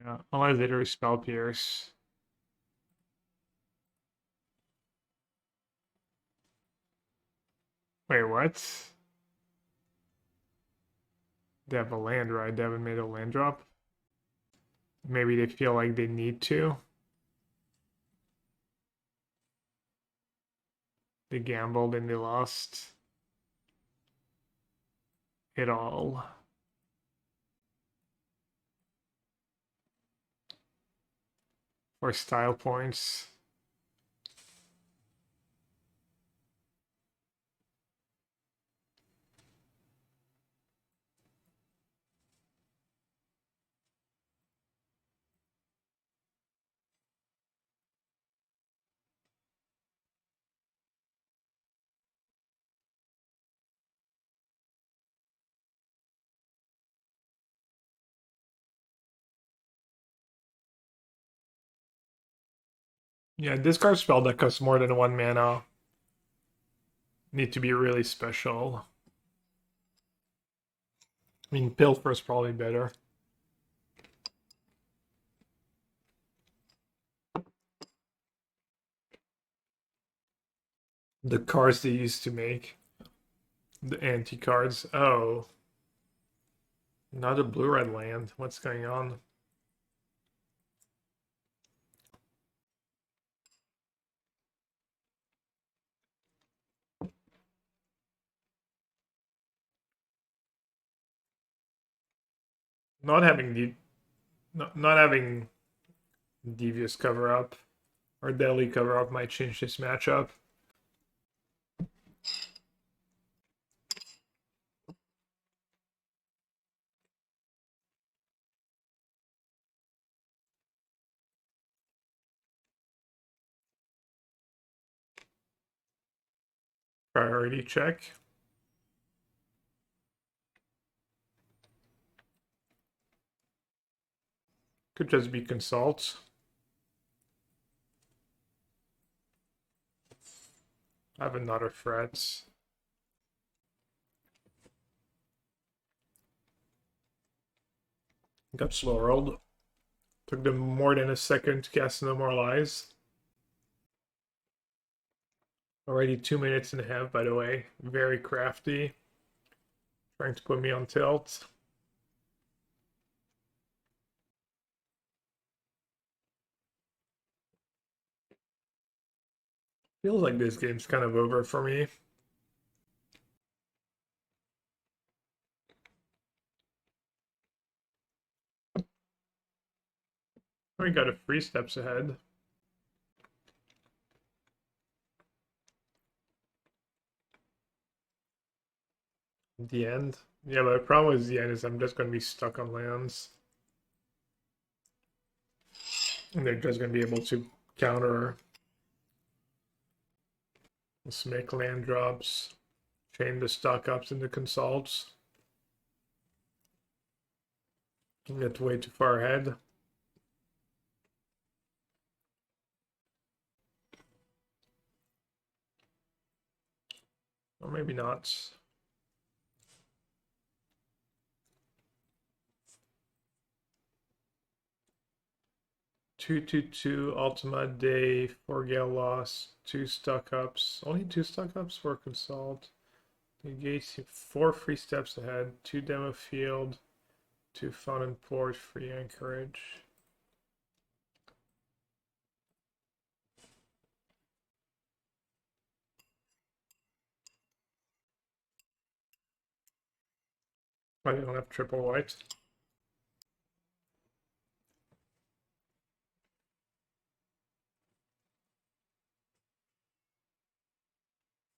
Yeah, unless they do Spell Pierce. Wait, what? They have a land, right? They haven't made a land drop. Maybe they feel like they need to. They gambled and they lost it all. For style points. Yeah, discard spell that costs more than 1 mana need to be really special. I mean, Pilfer is probably better. The cards they used to make. The anti-cards. Oh. Not a blue-red land. What's going on? Not having not having Devious cover up or Deadly cover up might change this matchup. Priority check. Could just be consult. I have another threat. Got slow rolled. Took them more than a second to cast No More Lies. Already 2 minutes and a half, by the way. Very crafty. Trying to put me on tilt. Feels like this game's kind of over for me. We got a 3 steps ahead. The end. Yeah, but the problem with the end is I'm just going to be stuck on lands. And they're just going to be able to counter. Let's make land drops. Chain the stock ups into consults. Get way too far ahead. Or maybe not. Two Ultima Day, 4 Gale loss, 2 stuck ups. Only 2 stuck ups for consult. Negates 4 free steps ahead, 2 demo field, 2 Fountainport, free anchorage. I don't have triple white.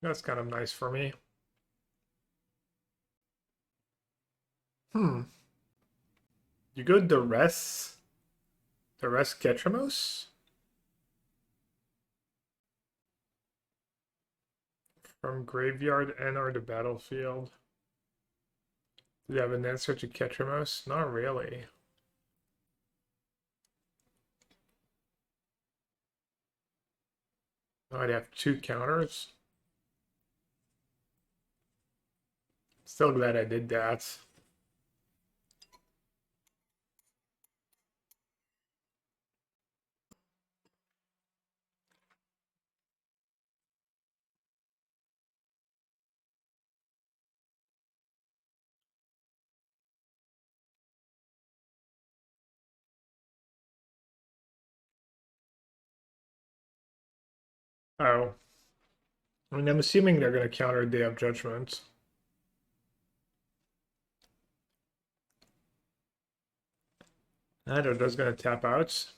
That's kind of nice for me. You go Duress? Duress Ketramose? From graveyard and or the battlefield. Do you have an answer to Ketramose? Not really. Oh, I'd have 2 counters. Still glad I did that. Oh. I mean, I'm assuming they're going to counter Day of Judgment. They're just going to tap out.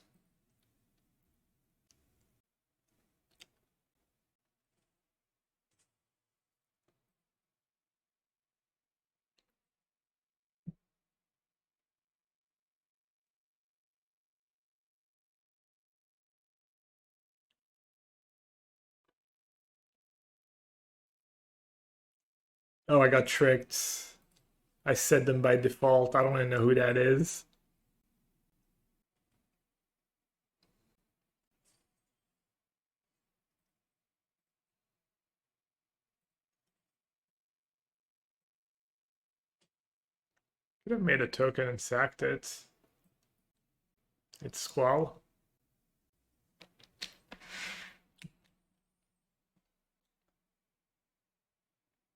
Oh, I got tricked. I said them by default. I don't even know who that is. Could have made a token and sacked it. It's Squall.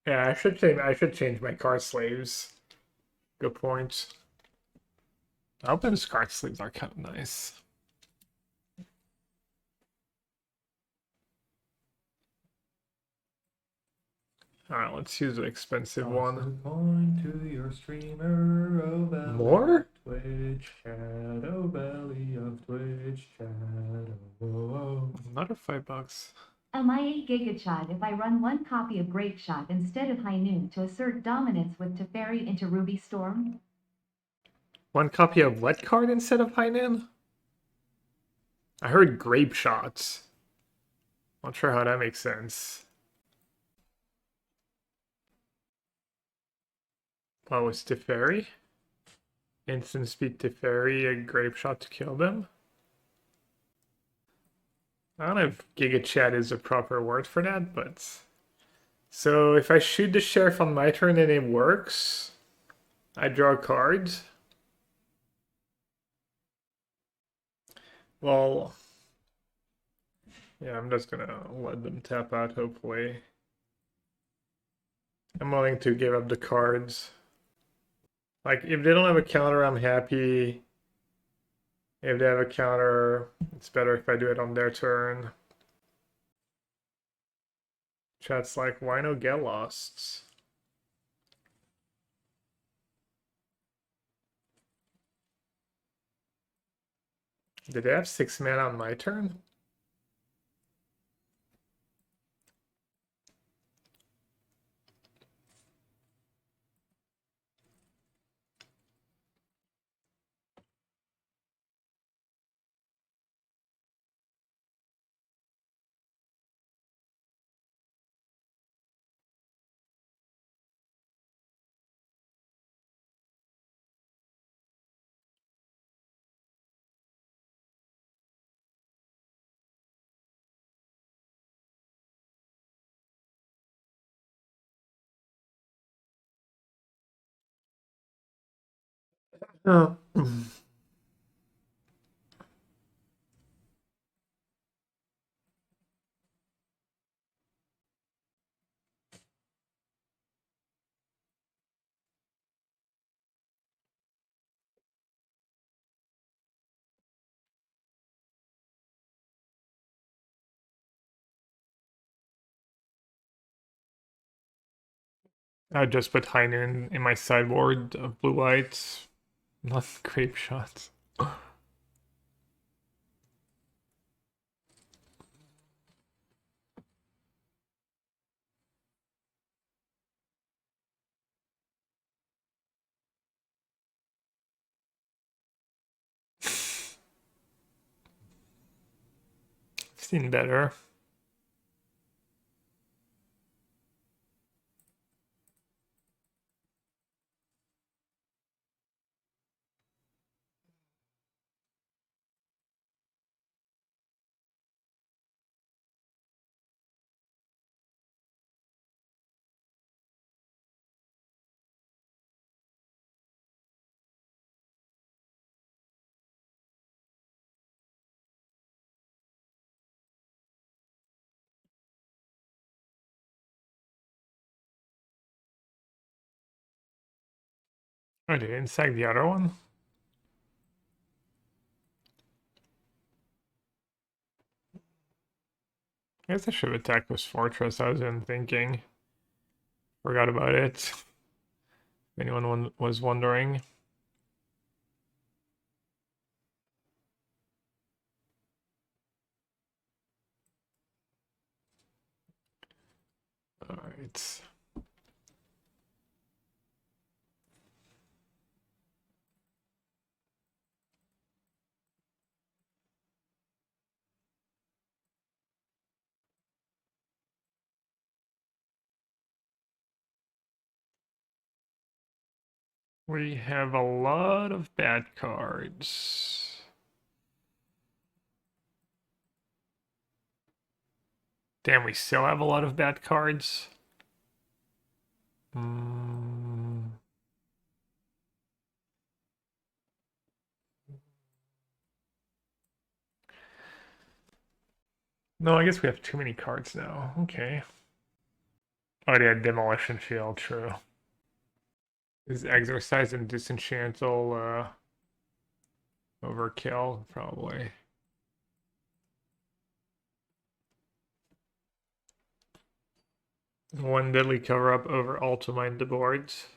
Yeah, I should change my card slaves. Good point. Alpin's card sleeves are kind of nice. Alright, let's use an expensive one. Toss a coin to your streamer, oh belly More? of Twitch chat, oh belly of Twitch chat, oh. Another $5. Am I a Gigachad if I run one copy of Grape Shot instead of High Noon to assert dominance with Teferi into Ruby Storm? One copy of what card instead of Hainan? I heard Grape Shots. Not sure how that makes sense. Oh, it's Teferi? Instant speed Teferi, a Grape Shot to kill them? I don't know if Giga Chat is a proper word for that, but... So if I shoot the Sheriff on my turn and it works, I draw a card. Well... Yeah, I'm just gonna let them tap out, hopefully. I'm willing to give up the cards. Like, if they don't have a counter, I'm happy. If they have a counter, it's better if I do it on their turn. Chat's like, why no get lost? Did they have 6 mana on my turn? Oh. I just put Heinen in my sideboard of blue white. Not grape shots. Seen better. Oh, they didn't sack the other one? I guess I should have attacked this fortress. I wasn't thinking. Forgot about it. If anyone was wondering. Alright. We have a lot of bad cards. Damn, we still have a lot of bad cards. No, I guess we have too many cards now. Okay. Oh, they had Demolition Field, true. Is Exorcise and Disenchant overkill? Probably. One deadly cover up over Ultimate the boards.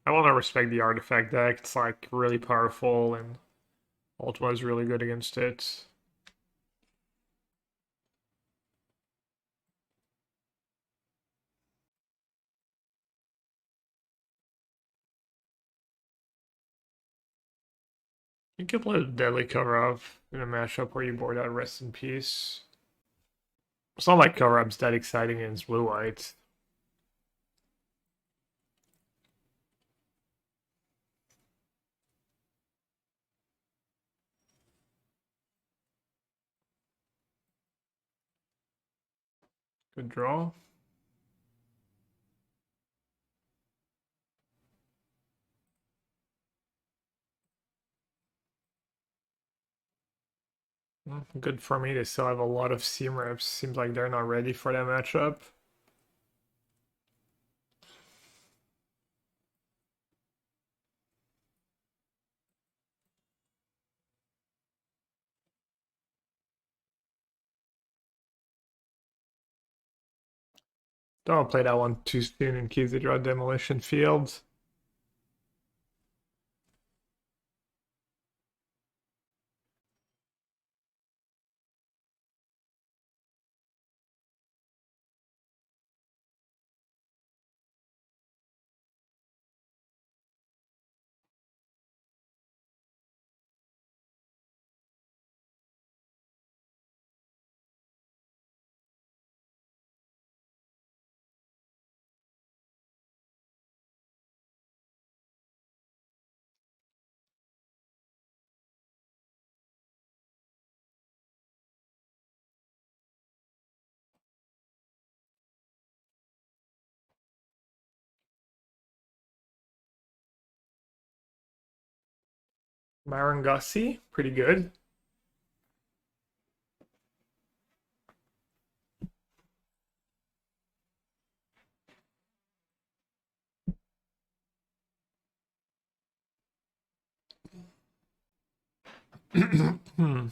I want to respect the artifact deck. It's like really powerful and Ultima is really good against it. You could play deadly cover up in a matchup where you board out Rest in Peace. It's not like cover up's that exciting against blue white. Good draw. Good for me. They still have a lot of seam reps. Seems like they're not ready for that matchup. Don't play that one too soon in case they draw Demolition Field. Marangasi, pretty good. Hmm.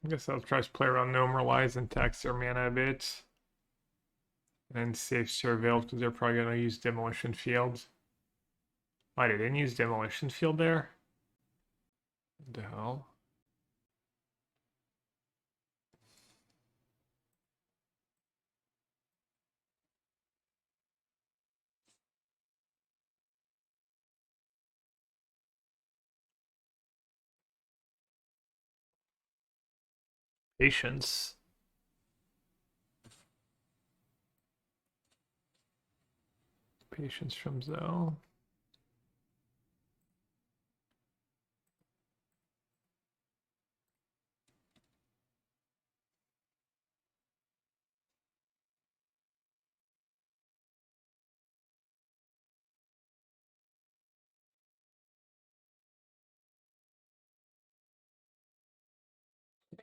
I guess I'll try to play around Normalize and tax their mana a bit. And save Surveil because they're probably going to use Demolition Field. Why, they didn't use Demolition Field there? What the hell? Patience. Patience from Zell.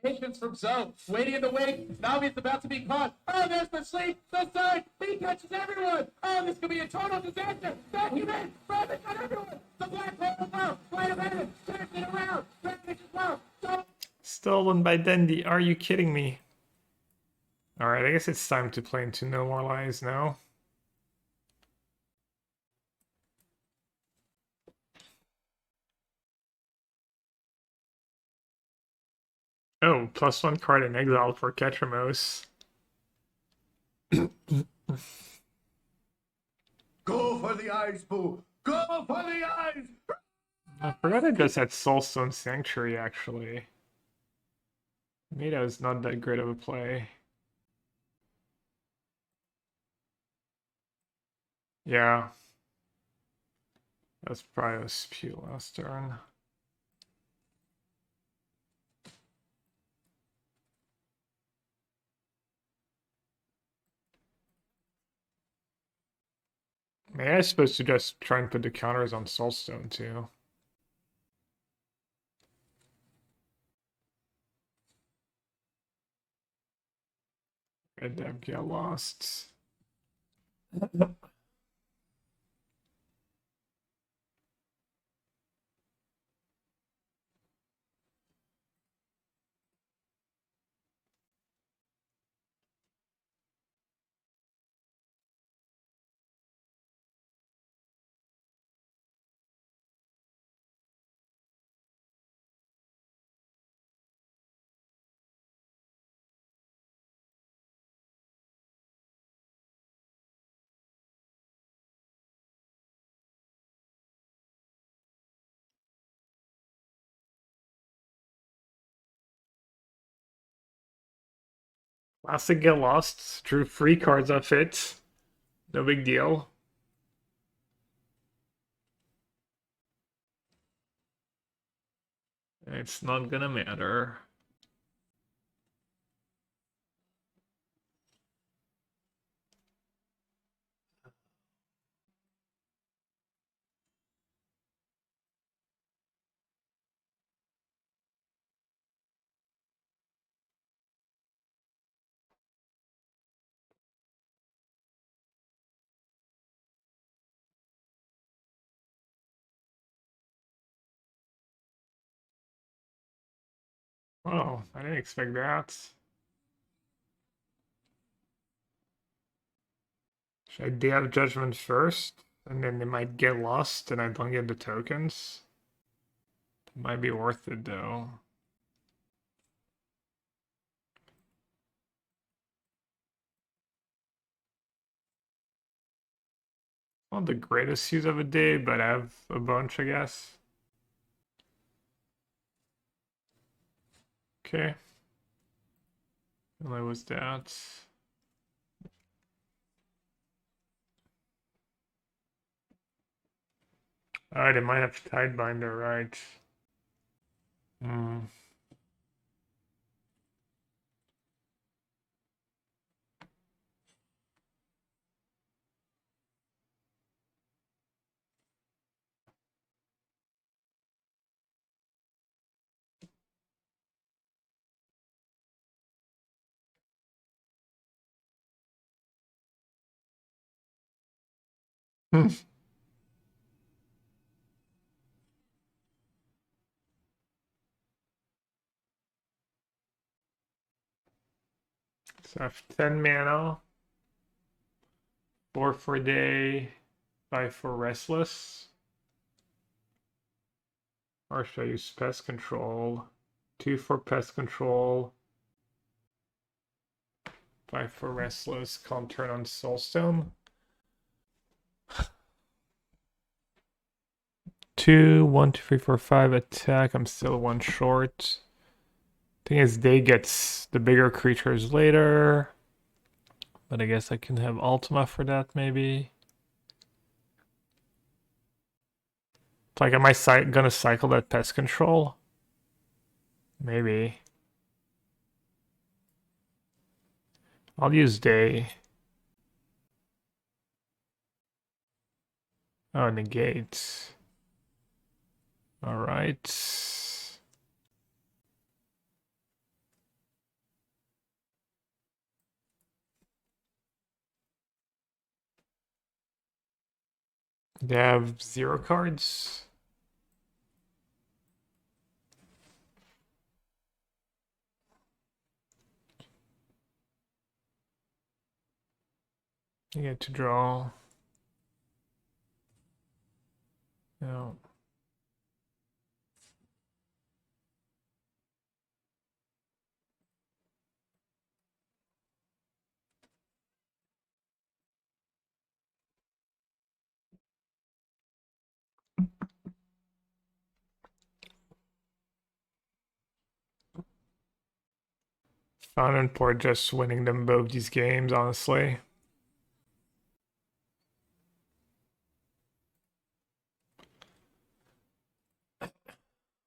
Patience from Zoe, waiting in the wing. Now he's about to be caught. Oh, there's the sleep, the side. He catches everyone. Oh, this could be a total disaster. Back him in. Rabbit got everyone. The black hole now. Right of heaven. Turns it around. Rabbit as well. So Stolen by Dendi. Are you kidding me? Alright, I guess it's time to play into No More Lies now. Oh, +1 card in exile for Ketramose. Go for the eyes, Boo! Go for the eyes! I forgot it does that Soulstone Sanctuary, actually. Maybe that was not that great of a play. Yeah. That's probably a spew last turn. Maybe I'm supposed to just try and put the counters on Soulstone too. Red deck get lost. Classic get lost. Drew 3 cards off it. No big deal. It's not gonna matter. Oh, I didn't expect that. Should I deal judgment first? And then they might get lost and I don't get the tokens? Might be worth it though. Not the greatest use of a day, but I have a bunch, I guess. Okay. And that was that. Alright, I might have Tidebinder, right? Hmm. So I have 10 mana, 4 for day, 5 for restless. Or should I use pest control? 2 for pest control, 5 for restless, can't turn on soulstone. 2, 1, 2, 3, 4, 5 attack. I'm still 1 short. Thing is, they gets the bigger creatures later. But I guess I can have Ultima for that, maybe. Like, am I gonna cycle that pest control? Maybe. I'll use day. Oh, negate. Alright. They have 0 cards. You get to draw. No. Fountainport just winning them both these games, honestly.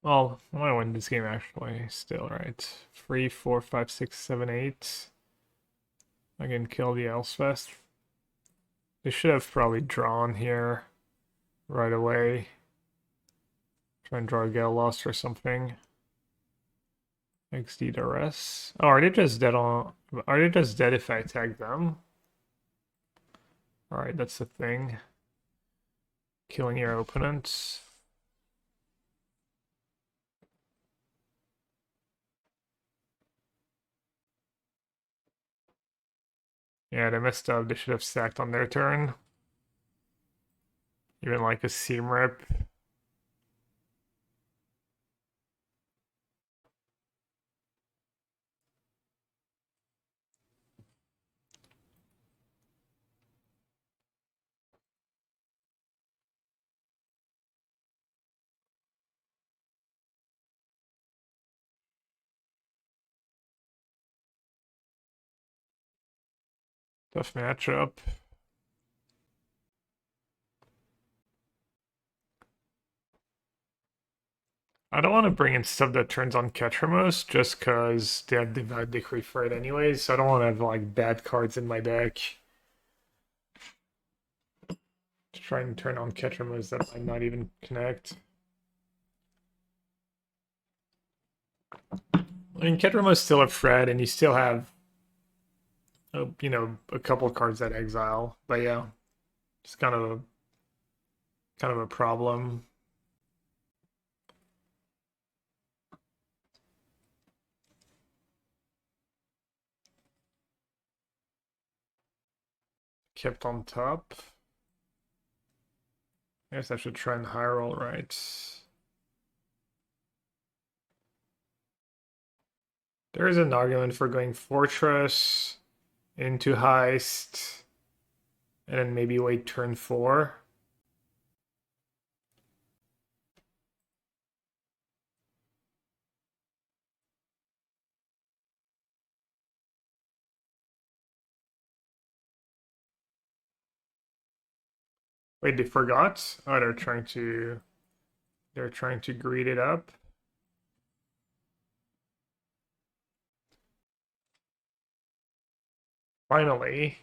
Well, I want to win this game actually. Still, right? 3, 4, 5, 6, 7, 8. I can kill the Elspeth. They should have probably drawn here right away. Try and draw a Gale Lost or something. XD Duress. Oh, are they just dead on? Are they just dead if I attack them? Alright, that's the thing. Killing your opponents. Yeah, they messed up. They should have sacked on their turn. Even like a seam rip. Tough matchup. I don't want to bring in stuff that turns on Ketramose just because they have Divine Decree for it anyways, so I don't want to have like bad cards in my deck. To try and turn on Ketramose that might not even connect. I mean, Ketramo's still a threat, and you still have, you know, a couple cards that exile. But yeah, it's kind of a problem. Kept on top. I guess I should try and high roll, right? There is an argument for going Fortress into Heist, and then maybe wait turn 4. Wait, they forgot? Oh, they're trying to greed it up. Finally.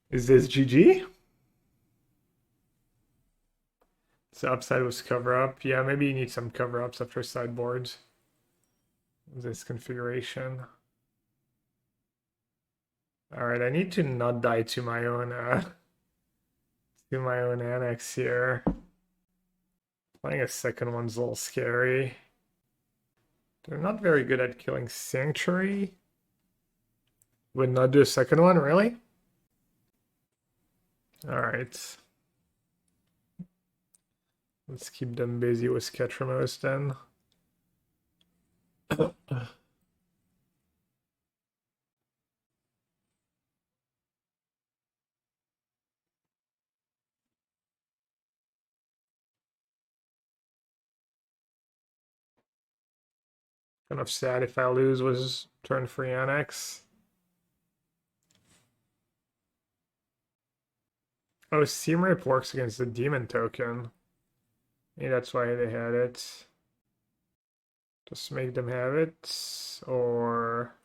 Is this GG? So upside was cover up. Yeah, maybe you need some cover ups after sideboard. This configuration. Alright, I need to not die to my own Annex here. Playing a second one's a little scary. They're not very good at killing Sanctuary. Would not do a second one, really? Alright. Let's keep them busy with Ketramose then. Kind of sad if I lose was turn 3 Annex. Oh, Seam Rip works against the Demon token. Maybe that's why they had it. Just make them have it. Or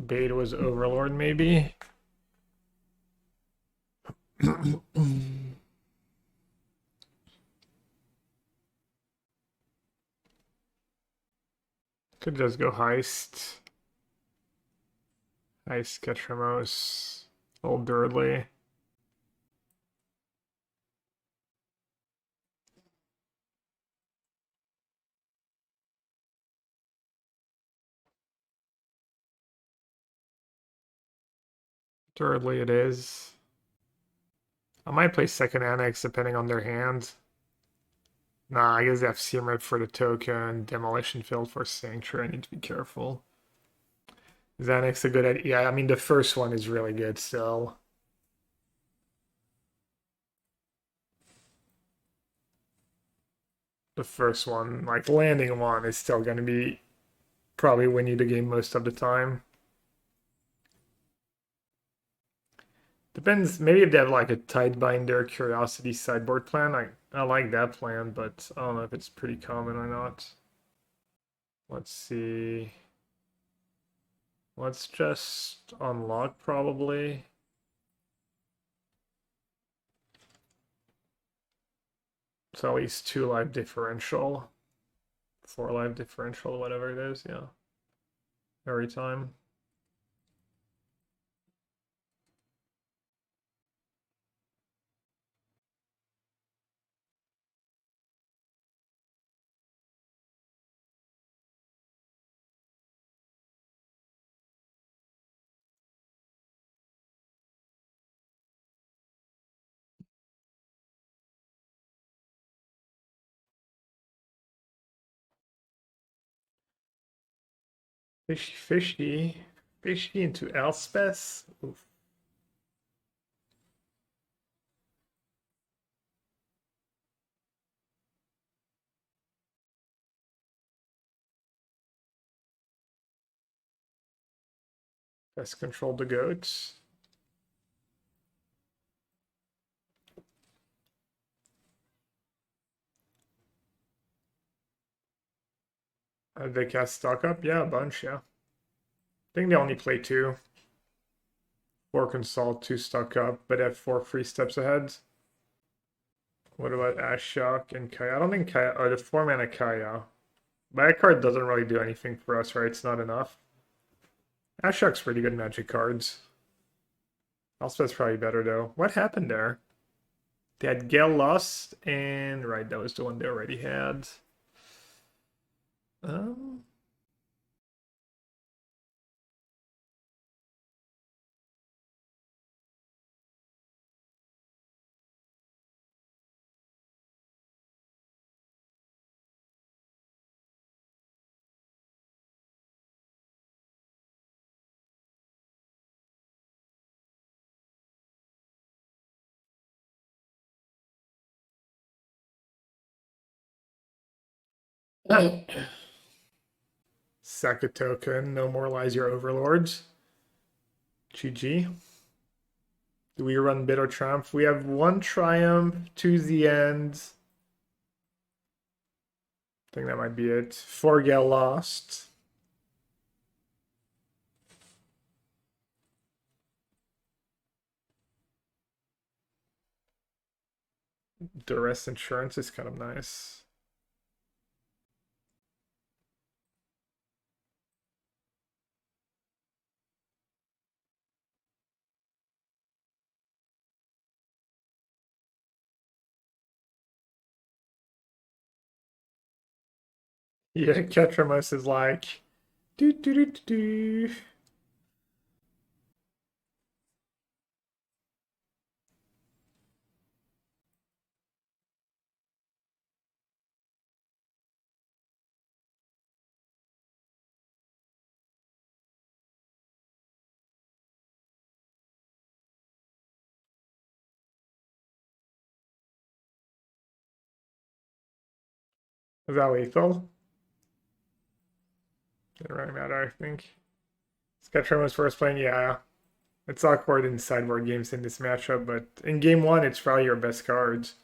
Bait was Overlord, maybe. Could just go Heist. Heist, Ketramose. Old Durdley. Durdley it is. I might play second Annex depending on their hand. Nah, I guess they have Seam Rip for the token, Demolition Field for Sanctuary. I need to be careful. Is Annex a good idea? Yeah, I mean, the first one is really good still. The first one, like landing one, is still going to be probably win you the game most of the time. Depends, maybe if they have like a Tidebinder Curiosity sideboard plan, I like that plan, but I don't know if it's pretty common or not. Let's see. Let's just unlock probably. So at least 2 life differential. 4 life differential, whatever it is, yeah. Every time. Fishy into Elspeth. Oof. Pest Control the goats. They cast stock up? Yeah, a bunch, yeah. I think they only play 2. 4 consult, 2 stock up, but have 4 free steps ahead. What about Ashok and Kaya? I don't think Kaya, or the 4 mana Kaya. But that card doesn't really do anything for us, right? It's not enough. Ashok's pretty good magic cards. Elspeth's probably better though. What happened there? They had Gale lost, and right, that was the one they already had. Sack a token, no moralize your overlords. GG. Do we run Bitter Triumph? We have 1 Triumph, 2 the end. I think that might be it. 4 Gale lost. Duress insurance is kind of nice. Yeah, Ketramose is like do do do do do. Is that lethal? Didn't really matter, I think. Ketramose first playing, yeah. It's awkward in sideboard games in this matchup, but in game 1, it's probably your best cards.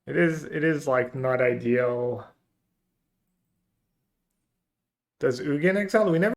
It is like not ideal. Does Ugin exile? We never.